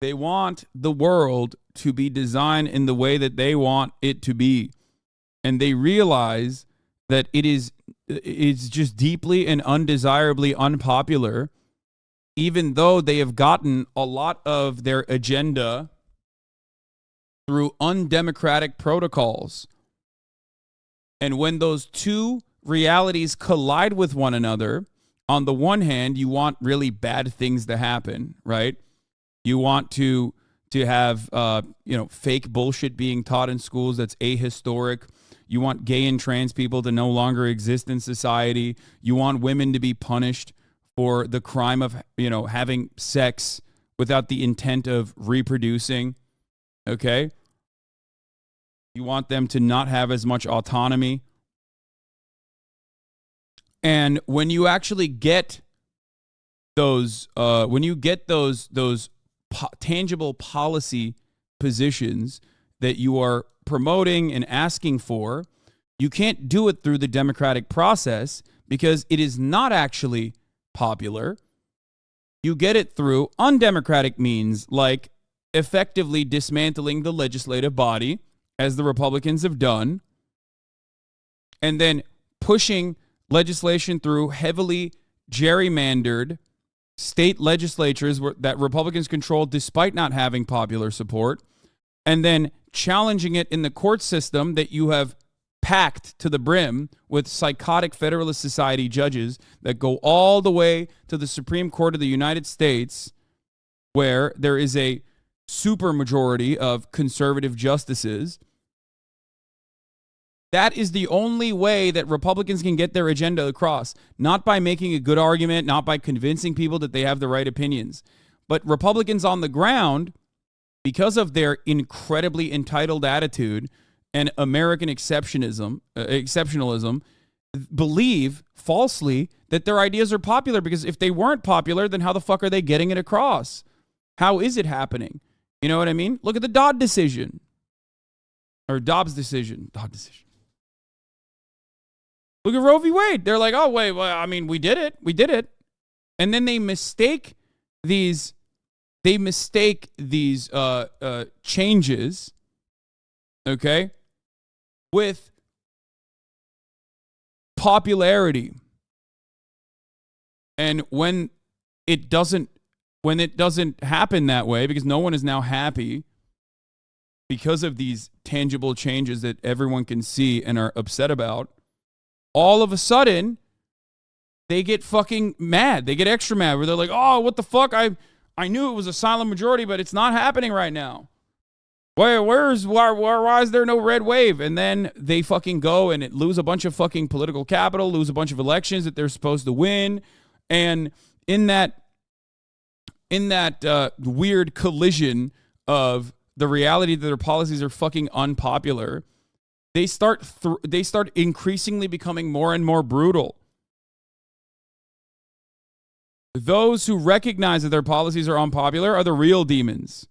They want the world to be designed in the way that they want it to be. And they realize that it's just deeply and undesirably unpopular, even though they have gotten a lot of their agenda through undemocratic protocols. And when those two realities collide with one another, on the one hand, you want really bad things to happen, right? You want to have fake bullshit being taught in schools that's ahistoric. You want gay and trans people to no longer exist in society. You want women to be punished for the crime of, having sex without the intent of reproducing. Okay? You want them to not have as much autonomy. And when you actually get those tangible policy positions that you are promoting and asking for, you can't do it through the democratic process because it is not actually popular. You get it through undemocratic means like effectively dismantling the legislative body, as the Republicans have done, and then pushing legislation through heavily gerrymandered state legislatures that Republicans control despite not having popular support, and then challenging it in the court system that you have packed to the brim with psychotic Federalist Society judges that go all the way to the Supreme Court of the United States, where there is a supermajority of conservative justices. That is the only way that Republicans can get their agenda across, not by making a good argument, not by convincing people that they have the right opinions. But Republicans on the ground, because of their incredibly entitled attitude and American exceptionalism, believe falsely that their ideas are popular, because if they weren't popular, then how the fuck are they getting it across? How is it happening? You know what I mean? Look at the Dodd decision. or Dobbs decision. Look at Roe v. Wade. They're like, oh, wait, well, I mean, we did it. And then they mistake these changes, okay, with popularity. And when it doesn't happen that way, because no one is now happy because of these tangible changes that everyone can see and are upset about, all of a sudden, they get fucking mad. They get extra mad where they're like, oh, what the fuck? I knew it was a silent majority, but it's not happening right now. Why is there no red wave? And then they fucking go and lose a bunch of fucking political capital, lose a bunch of elections that they're supposed to win. And in that weird collision of the reality that their policies are fucking unpopular, they start increasingly becoming more and more brutal. Those who recognize that their policies are unpopular are the real demons.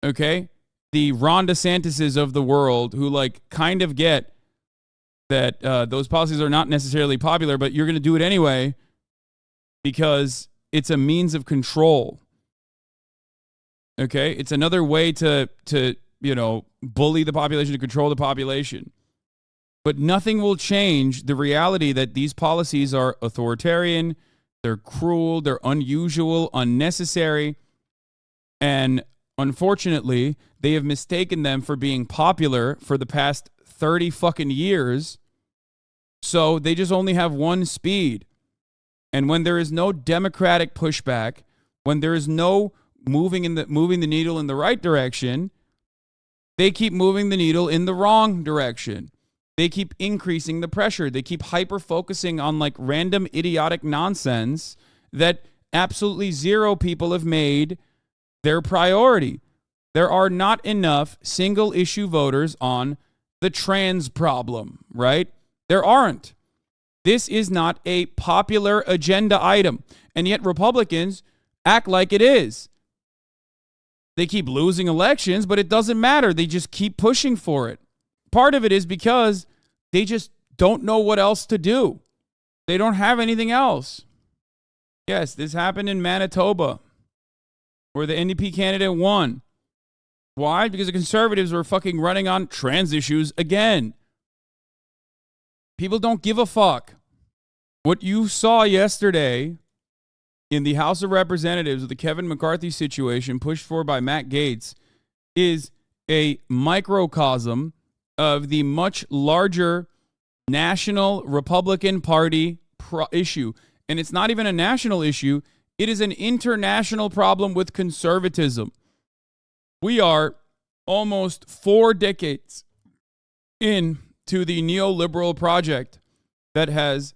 Okay? The Ron DeSantis's of the world who like kind of get that those policies are not necessarily popular, but you're going to do it anyway because it's a means of control. Okay? It's another way to bully the population, to control the population. But nothing will change the reality that these policies are authoritarian, they're cruel, they're unusual, unnecessary, and unfortunately, they have mistaken them for being popular for the past 30 fucking years. So they just only have one speed. And when there is no democratic pushback, when there is no moving the needle in the right direction, they keep moving the needle in the wrong direction. They keep increasing the pressure. They keep hyper-focusing on like random idiotic nonsense that absolutely zero people have made their priority. There are not enough single-issue voters on the trans problem, right? There aren't. This is not a popular agenda item, and yet Republicans act like it is. They keep losing elections, but it doesn't matter. They just keep pushing for it. Part of it is because they just don't know what else to do. They don't have anything else. Yes, this happened in Manitoba, where the NDP candidate won. Why? Because the conservatives were fucking running on trans issues again. People don't give a fuck. What you saw yesterday in the House of Representatives with the Kevin McCarthy situation pushed for by Matt Gaetz is a microcosm of the much larger national Republican Party issue. And it's not even a national issue. It is an international problem with conservatism. We are almost 4 decades into the neoliberal project that has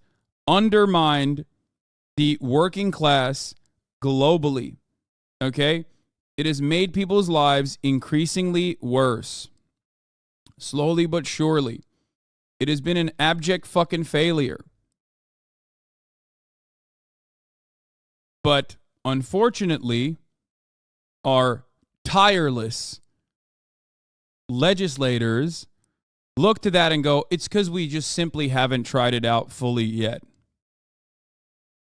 undermined the working class globally. Okay? It has made people's lives increasingly worse. Slowly but surely. It has been an abject fucking failure. But unfortunately, our tireless legislators look to that and go, it's because we just simply haven't tried it out fully yet.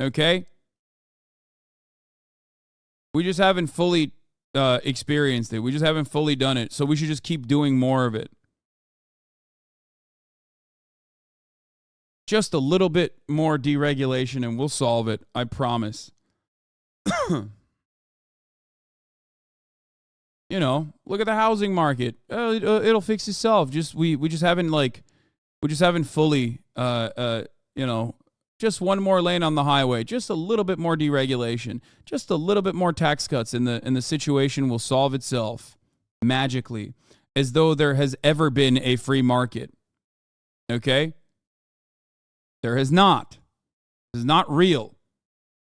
Okay? We just haven't fully experienced it. We just haven't fully done it. So we should just keep doing more of it. Just a little bit more deregulation and we'll solve it. I promise. You know, look at the housing market. It'll fix itself. We just haven't fully, just one more lane on the highway, just a little bit more deregulation, just a little bit more tax cuts, and the situation will solve itself magically, as though there has ever been a free market. Okay? There has not. This is not real.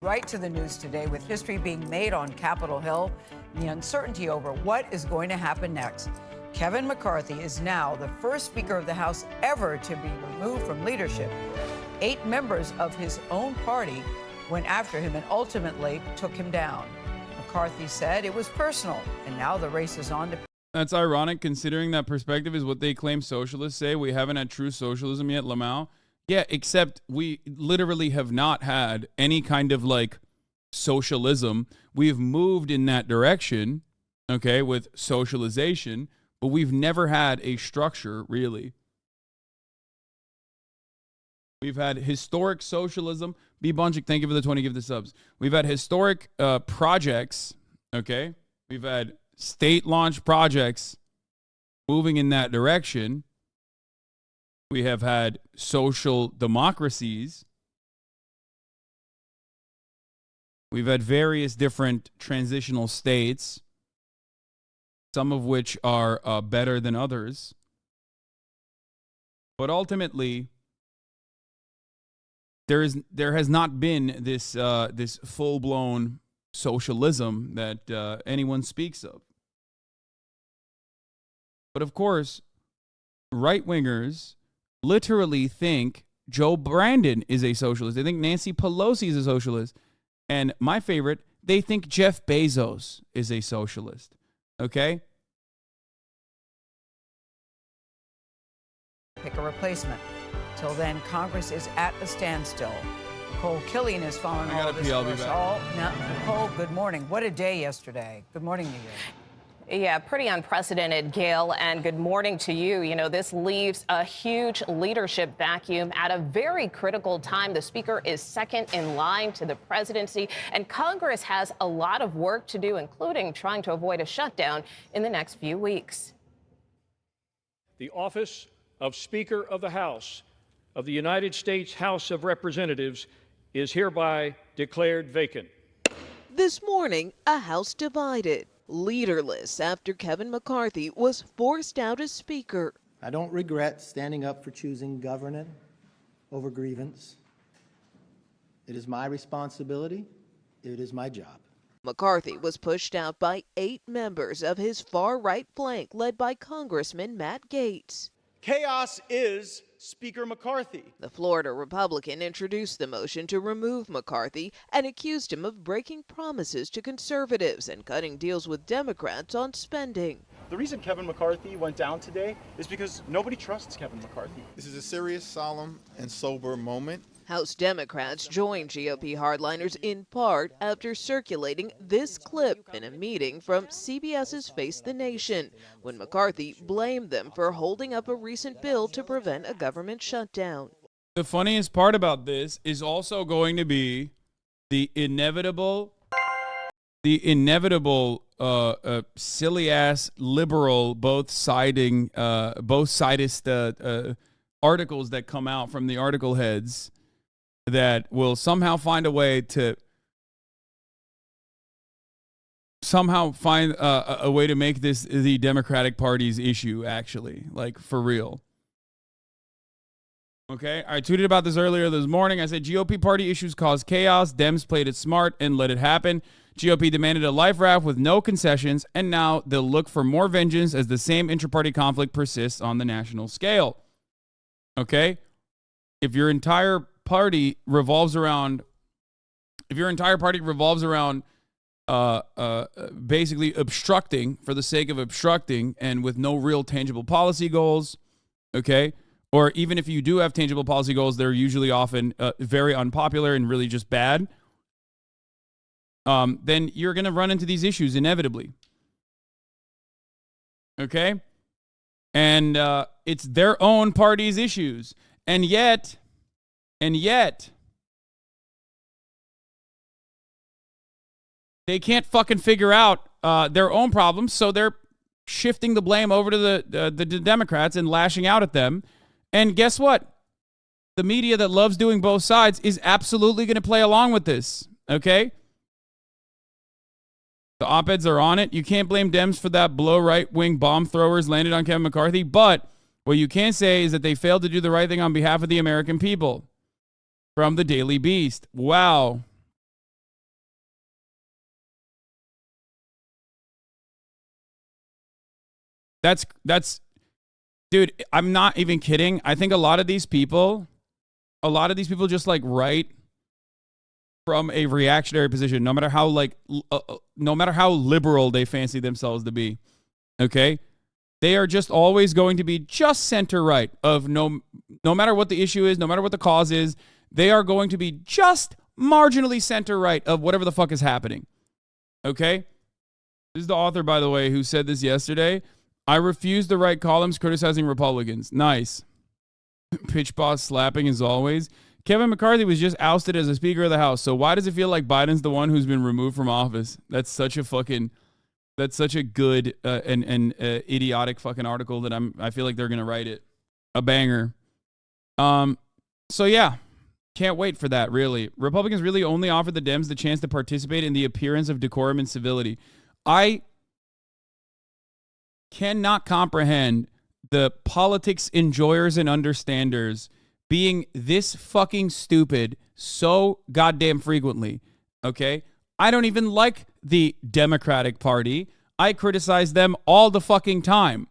Right to the news today, with history being made on Capitol Hill and the uncertainty over what is going to happen next. Kevin McCarthy is now the first Speaker of the House ever to be removed from leadership. 8 members of his own party went after him and ultimately took him down. McCarthy said it was personal, and now the race is on to That's ironic considering that perspective is what they claim socialists say. We haven't had true socialism yet, Lamau. Yeah, except we literally have not had any kind of like socialism. We've moved in that direction, okay, with socialization, but we've never had a structure, really. We've had historic socialism. B. Bunchik, thank you for the 20, give the subs. We've had historic projects, okay? We've had state-launched projects moving in that direction. We have had social democracies. We've had various different transitional states, some of which are better than others. But ultimately, there has not been this this full-blown socialism that anyone speaks of. But of course, right-wingers literally think Joe Brandon is a socialist. They think Nancy Pelosi is a socialist. And my favorite, they think Jeff Bezos is a socialist. Okay? Pick a replacement. Till then, Congress is at a standstill. Nicole Killian is following all of this for us all. Now, Nicole, good morning. What a day yesterday. Good morning to you. Yeah, pretty unprecedented, Gail, and good morning to you. You know, this leaves a huge leadership vacuum at a very critical time. The speaker is second in line to the presidency, and Congress has a lot of work to do, including trying to avoid a shutdown in the next few weeks. The office of Speaker of the House of the United States House of Representatives is hereby declared vacant. This morning, a House divided, leaderless after Kevin McCarthy was forced out as Speaker. I don't regret standing up for choosing governance over grievance. It is my responsibility. It is my job. McCarthy was pushed out by 8 members of his far-right flank, led by Congressman Matt Gaetz. Chaos is Speaker McCarthy. The Florida Republican introduced the motion to remove McCarthy and accused him of breaking promises to conservatives and cutting deals with Democrats on spending. The reason Kevin McCarthy went down today is because nobody trusts Kevin McCarthy. This is a serious, solemn, and sober moment. House Democrats joined GOP hardliners in part after circulating this clip in a meeting from CBS's Face the Nation, when McCarthy blamed them for holding up a recent bill to prevent a government shutdown. The funniest part about this is also going to be the inevitable silly ass liberal both sidist articles that come out from the article heads that will somehow find a way to a way to make this the Democratic Party's issue, actually, like for real. Okay, I tweeted about this earlier this morning. I said GOP party issues cause chaos. Dems played it smart and let it happen. GOP demanded a life raft with no concessions, and now they'll look for more vengeance as the same intra-party conflict persists on the national scale. Okay, if your entire party revolves around basically obstructing for the sake of obstructing and with no real tangible policy goals, okay, or even if you do have tangible policy goals, they're usually often very unpopular and really just bad, then you're going to run into these issues inevitably. Okay? And it's their own party's issues. And yet, they can't fucking figure out their own problems, so they're shifting the blame over to the Democrats and lashing out at them. And guess what? The media that loves doing both sides is absolutely going to play along with this, okay? The op-eds are on it. You can't blame Dems for that blow right-wing bomb throwers landed on Kevin McCarthy, but what you can say is that they failed to do the right thing on behalf of the American people. From the Daily Beast. Wow. That's dude, I'm not even kidding. I think a lot of these people just like write from a reactionary position, no matter how liberal they fancy themselves to be. Okay? They are just always going to be just center right of no matter what the issue is, no matter what the cause is, they are going to be just marginally center right of whatever the fuck is happening. Okay? This is the author, by the way, who said this yesterday. I refuse to write columns criticizing Republicans. Nice. Pitch boss slapping as always. Kevin McCarthy was just ousted as a Speaker of the House. So why does it feel like Biden's the one who's been removed from office? That's such a good and idiotic fucking article that I feel like they're gonna write it. A banger. So yeah, can't wait for that. Really, Republicans really only offered the Dems the chance to participate in the appearance of decorum and civility. I cannot comprehend the politics enjoyers and understanders being this fucking stupid so goddamn frequently. Okay? I don't even like the Democratic Party. I criticize them all the fucking time.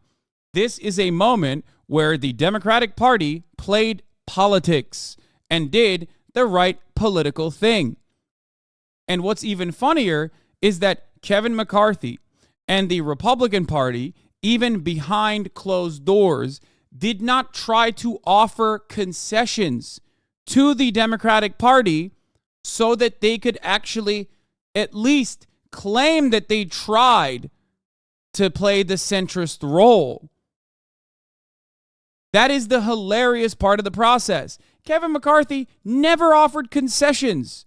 This is a moment where the Democratic Party played politics and did the right political thing. And what's even funnier is that Kevin McCarthy and the Republican Party, even behind closed doors, did not try to offer concessions to the Democratic Party so that they could actually at least claim that they tried to play the centrist role. That is the hilarious part of the process. Kevin McCarthy never offered concessions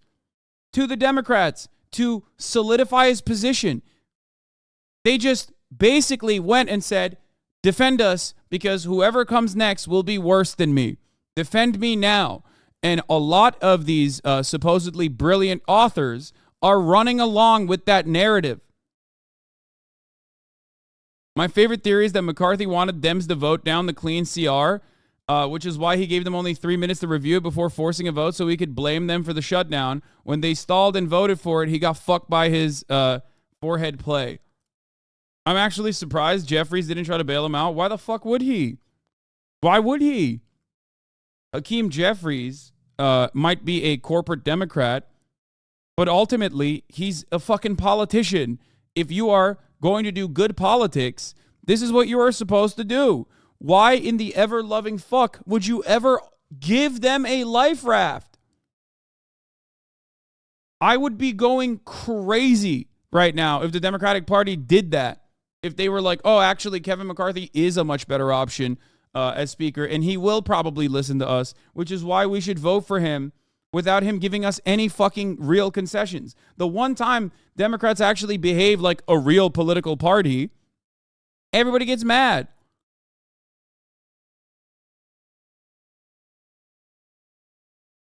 to the Democrats to solidify his position. They just basically went and said, defend us because whoever comes next will be worse than me. Defend me now. And a lot of these supposedly brilliant authors are running along with that narrative. My favorite theory is that McCarthy wanted Dems to vote down the clean CR, which is why he gave them only 3 minutes to review it before forcing a vote so he could blame them for the shutdown. When they stalled and voted for it, he got fucked by his forehead play. I'm actually surprised Jeffries didn't try to bail him out. Why the fuck would he? Why would he? Hakeem Jeffries might be a corporate Democrat, but ultimately, he's a fucking politician. If you are going to do good politics, this is what you are supposed to do. Why in the ever-loving fuck would you ever give them a life raft? I would be going crazy right now if the Democratic Party did that. If they were like, oh, actually, Kevin McCarthy is a much better option as Speaker, and he will probably listen to us, which is why we should vote for him without him giving us any fucking real concessions. The one time Democrats actually behave like a real political party, everybody gets mad.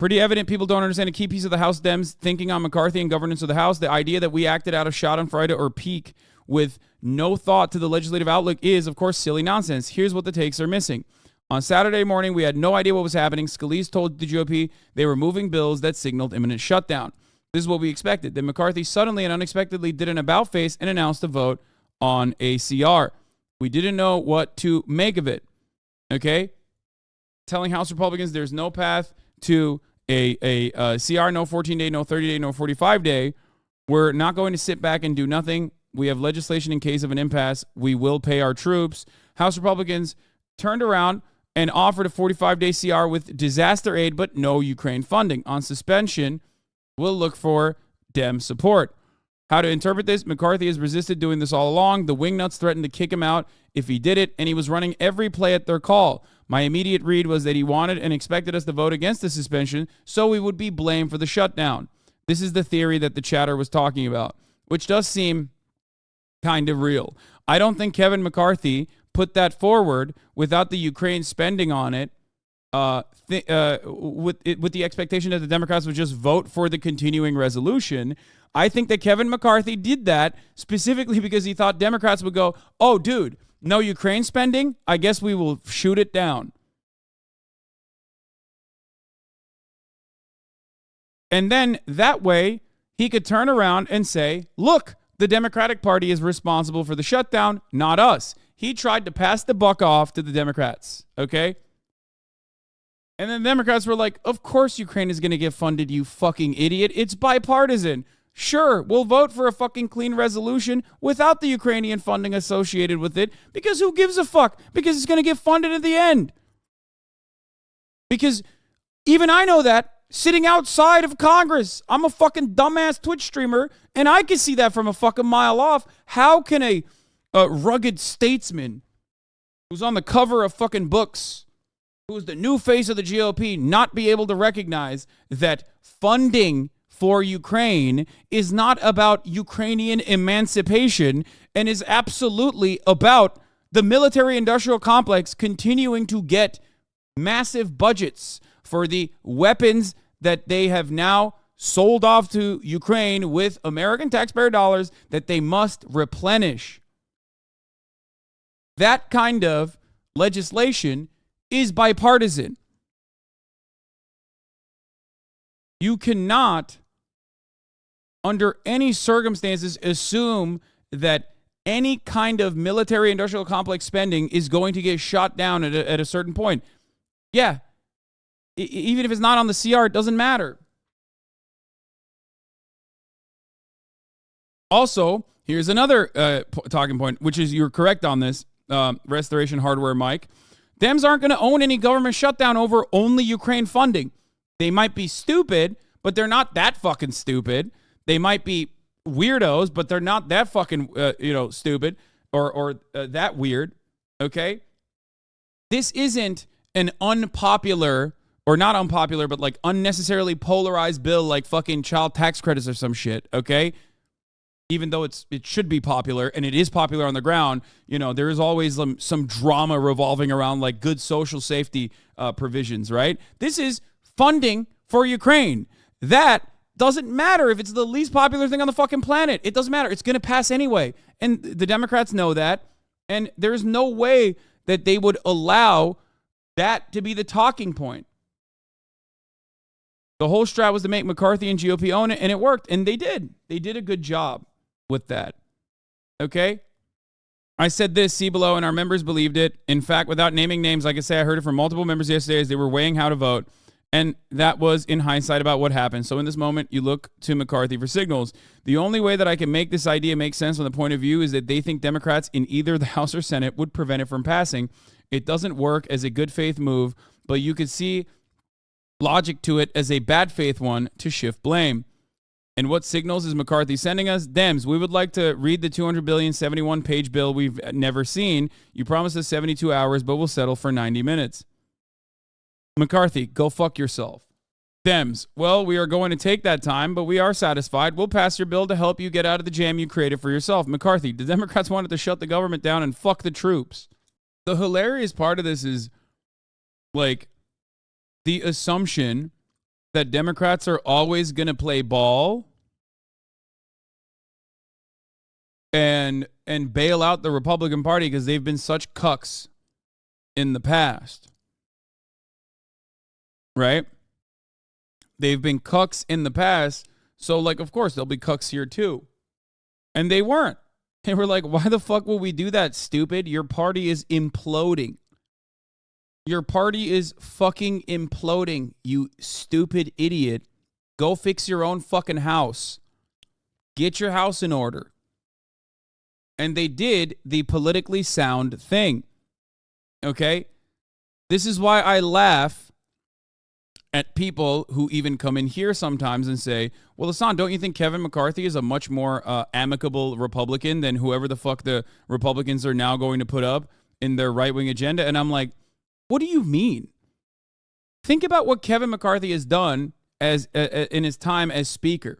Pretty evident people don't understand a key piece of the House Dems thinking on McCarthy and governance of the House. The idea that we acted out of Schadenfreude or pique with no thought to the legislative outlook is, of course, silly nonsense. Here's what the takes are missing. On Saturday morning, we had no idea what was happening. Scalise told the GOP they were moving bills that signaled imminent shutdown. This is what we expected. Then McCarthy suddenly and unexpectedly did an about-face and announced a vote on a CR. We didn't know what to make of it. Okay? Telling House Republicans there's no path to a CR, no 14-day, no 30-day, no 45-day. We're not going to sit back and do nothing. We have legislation in case of an impasse. We will pay our troops. House Republicans turned around and offered a 45-day CR with disaster aid, but no Ukraine funding. On suspension, we'll look for Dem support. How to interpret this? McCarthy has resisted doing this all along. The wingnuts threatened to kick him out if he did it, and he was running every play at their call. My immediate read was that he wanted and expected us to vote against the suspension, so we would be blamed for the shutdown. This is the theory that the chatter was talking about, which does seem kind of real. I don't think Kevin McCarthy put that forward without the Ukraine spending on it, with the expectation that the Democrats would just vote for the continuing resolution. I think that Kevin McCarthy did that specifically because he thought Democrats would go, oh, dude, no Ukraine spending? I guess we will shoot it down. And then that way he could turn around and say, look, the Democratic Party is responsible for the shutdown, not us. He tried to pass the buck off to the Democrats, okay? And then the Democrats were like, of course Ukraine is going to get funded, you fucking idiot. It's bipartisan. Sure, we'll vote for a fucking clean resolution without the Ukrainian funding associated with it, because who gives a fuck? Because it's going to get funded at the end. Because even I know that, sitting outside of Congress. I'm a fucking dumbass Twitch streamer, and I can see that from a fucking mile off. How can a rugged statesman who's on the cover of fucking books, who's the new face of the GOP, not be able to recognize that funding for Ukraine is not about Ukrainian emancipation and is absolutely about the military-industrial complex continuing to get massive budgets for the weapons that they have now sold off to Ukraine with American taxpayer dollars that they must replenish. That kind of legislation is bipartisan. You cannot, under any circumstances, assume that any kind of military-industrial complex spending is going to get shot down at a certain point. Yeah, even if it's not on the CR, it doesn't matter. Also, here's another talking point, which is you're correct on this, Restoration Hardware Mike. Dems aren't going to own any government shutdown over only Ukraine funding. They might be stupid, but they're not that fucking stupid. They might be weirdos, but they're not that fucking, stupid or that weird, okay? This isn't an unpopular, or not unpopular, but like unnecessarily polarized bill like fucking child tax credits or some shit, okay? Even though it should be popular, and it is popular on the ground, there is always some drama revolving around like good social safety provisions, right? This is funding for Ukraine. That doesn't matter if it's the least popular thing on the fucking planet. It doesn't matter. It's going to pass anyway. And the Democrats know that. And there's no way that they would allow that to be the talking point. The whole strat was to make McCarthy and GOP own it, and it worked. And they did. They did a good job with that. Okay? I said this, see below, and our members believed it. In fact, without naming names, like I say, I heard it from multiple members yesterday as they were weighing how to vote. And that was in hindsight about what happened. So in this moment, you look to McCarthy for signals. The only way that I can make this idea make sense from the point of view is that they think Democrats in either the House or Senate would prevent it from passing. It doesn't work as a good faith move, but you could see logic to it as a bad faith one to shift blame. And what signals is McCarthy sending us? Dems, we would like to read the 200 billion 71-page bill we've never seen. You promised us 72 hours, but we'll settle for 90 minutes. McCarthy, go fuck yourself. Dems, well, we are going to take that time, but we are satisfied. We'll pass your bill to help you get out of the jam you created for yourself. McCarthy, the Democrats wanted to shut the government down and fuck the troops. The hilarious part of this is, like, the assumption that Democrats are always going to play ball and bail out the Republican Party because they've been such cucks in the past. Right? They've been cucks in the past, so, like, of course, they'll be cucks here too. And they weren't. They were like, why the fuck will we do that, stupid? Your party is imploding. Your party is fucking imploding, you stupid idiot. Go fix your own fucking house. Get your house in order. And they did the politically sound thing. Okay? This is why I laugh at people who even come in here sometimes and say, well, Hassan, don't you think Kevin McCarthy is a much more amicable Republican than whoever the fuck the Republicans are now going to put up in their right-wing agenda? And I'm like, what do you mean? Think about what Kevin McCarthy has done as in his time as Speaker.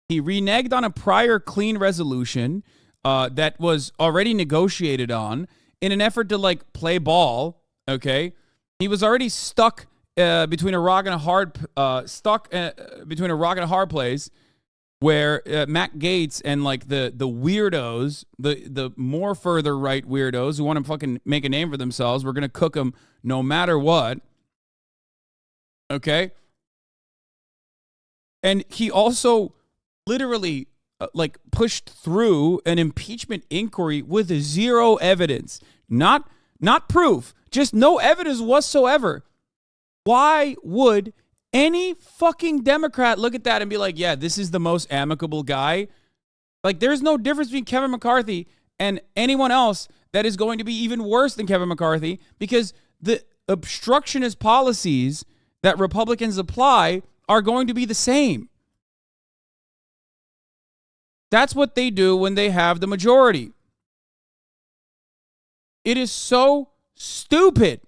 He reneged on a prior clean resolution that was already negotiated on in an effort to, like, play ball, okay? He was already stuck between a rock and a hard place, where Matt Gaetz and, like, the weirdos, the more further right weirdos who want to fucking make a name for themselves, we're gonna cook them no matter what. Okay, and he also literally pushed through an impeachment inquiry with zero evidence, not proof, just no evidence whatsoever. Why would any fucking Democrat look at that and be like, yeah, this is the most amicable guy? Like, there's no difference between Kevin McCarthy and anyone else that is going to be even worse than Kevin McCarthy, because the obstructionist policies that Republicans apply are going to be the same. That's what they do when they have the majority. It is so stupid.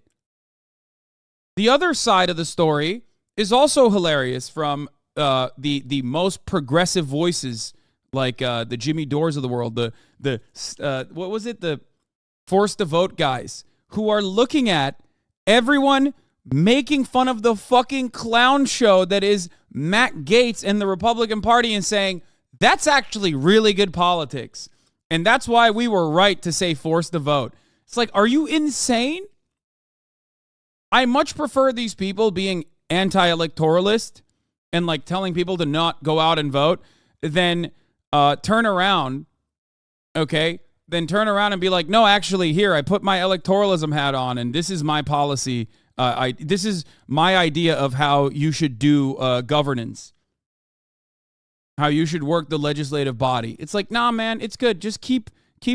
The other side of the story is also hilarious from the most progressive voices, like the Jimmy Dores of the world, the what was it, the forced to vote guys, who are looking at everyone making fun of the fucking clown show that is Matt Gaetz and the Republican Party and saying, that's actually really good politics. And that's why we were right to say forced to vote. It's like, are you insane? I much prefer these people being anti-electoralist and like telling people to not go out and vote than turn around, okay? Then turn around and be like, no, actually, here, I put my electoralism hat on and this is my policy. This is my idea of how you should do governance, how you should work the legislative body. It's like, nah, man, it's good. Just keep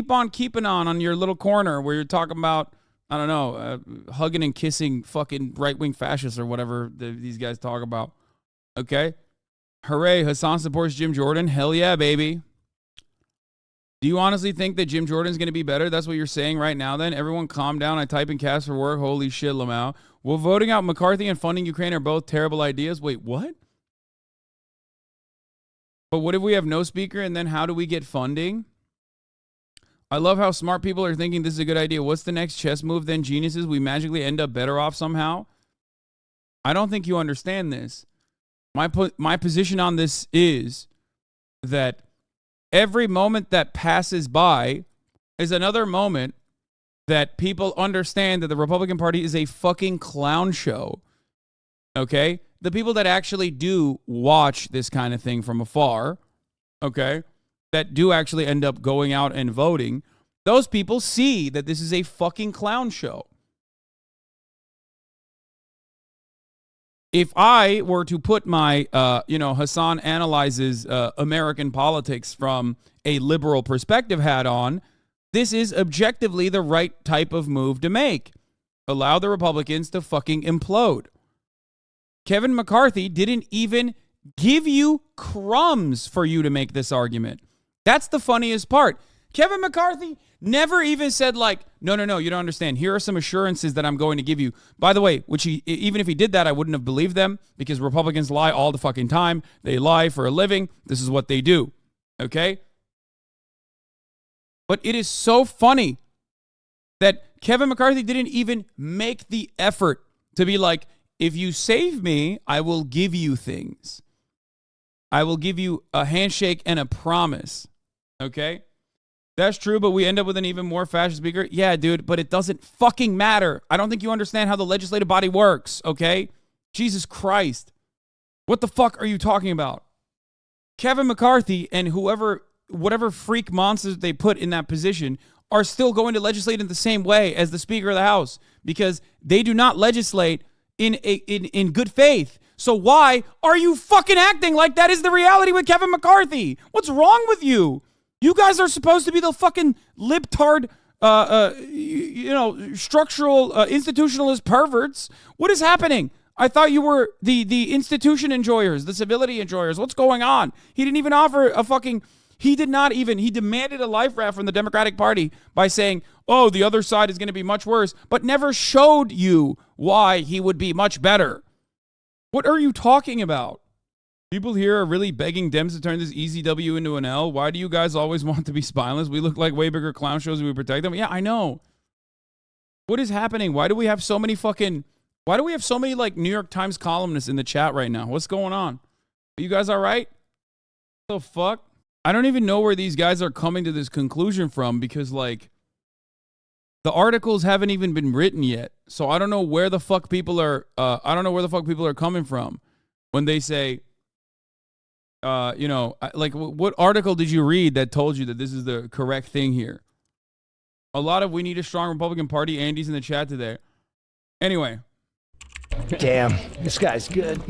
on keeping on your little corner where you're talking about, I don't know, hugging and kissing fucking right-wing fascists or whatever these guys talk about. Okay? Hooray, Hassan supports Jim Jordan. Hell yeah, baby. Do you honestly think that Jim Jordan's going to be better? That's what you're saying right now then? Everyone calm down. I type in cast for work. Holy shit, Lamau. Well, voting out McCarthy and funding Ukraine are both terrible ideas. Wait, what? But what if we have no speaker and then how do we get funding? I love how smart people are thinking this is a good idea. What's the next chess move then, geniuses? We magically end up better off somehow? I don't think you understand this. My position on this is that every moment that passes by is another moment that people understand that the Republican Party is a fucking clown show. Okay? The people that actually do watch this kind of thing from afar, okay, that do actually end up going out and voting, those people see that this is a fucking clown show. If I were to put my, Hassan analyzes American politics from a liberal perspective hat on, this is objectively the right type of move to make. Allow the Republicans to fucking implode. Kevin McCarthy didn't even give you crumbs for you to make this argument. That's the funniest part. Kevin McCarthy never even said like, no, you don't understand. Here are some assurances that I'm going to give you. By the way, which even if he did that, I wouldn't have believed them because Republicans lie all the fucking time. They lie for a living. This is what they do. Okay? But it is so funny that Kevin McCarthy didn't even make the effort to be like, if you save me, I will give you things. I will give you a handshake and a promise. Okay? That's true, but we end up with an even more fascist speaker. Yeah, dude, but it doesn't fucking matter. I don't think you understand how the legislative body works, okay? Jesus Christ. What the fuck are you talking about? Kevin McCarthy and whatever freak monsters they put in that position are still going to legislate in the same way as the Speaker of the House because they do not legislate in good faith. So why are you fucking acting like that is the reality with Kevin McCarthy? What's wrong with you? You guys are supposed to be the fucking libtard, structural institutionalist perverts. What is happening? I thought you were the institution enjoyers, the civility enjoyers. What's going on? He didn't even offer a fucking... He demanded a life raft from the Democratic Party by saying, oh, the other side is going to be much worse, but never showed you why he would be much better. What are you talking about? People here are really begging Dems to turn this ECW into an L. Why do you guys always want to be spineless? We look like way bigger clown shows and we protect them. Yeah, I know. What is happening? Why do we have so many like New York Times columnists in the chat right now? What's going on? Are you guys all right? What the fuck? I don't even know where these guys are coming to this conclusion from because like the articles haven't even been written yet. So I don't know where the fuck people are coming from when they say what article did you read that told you that this is the correct thing here? A lot of we need a strong Republican Party. Andy's in the chat today. Anyway. Damn, this guy's good.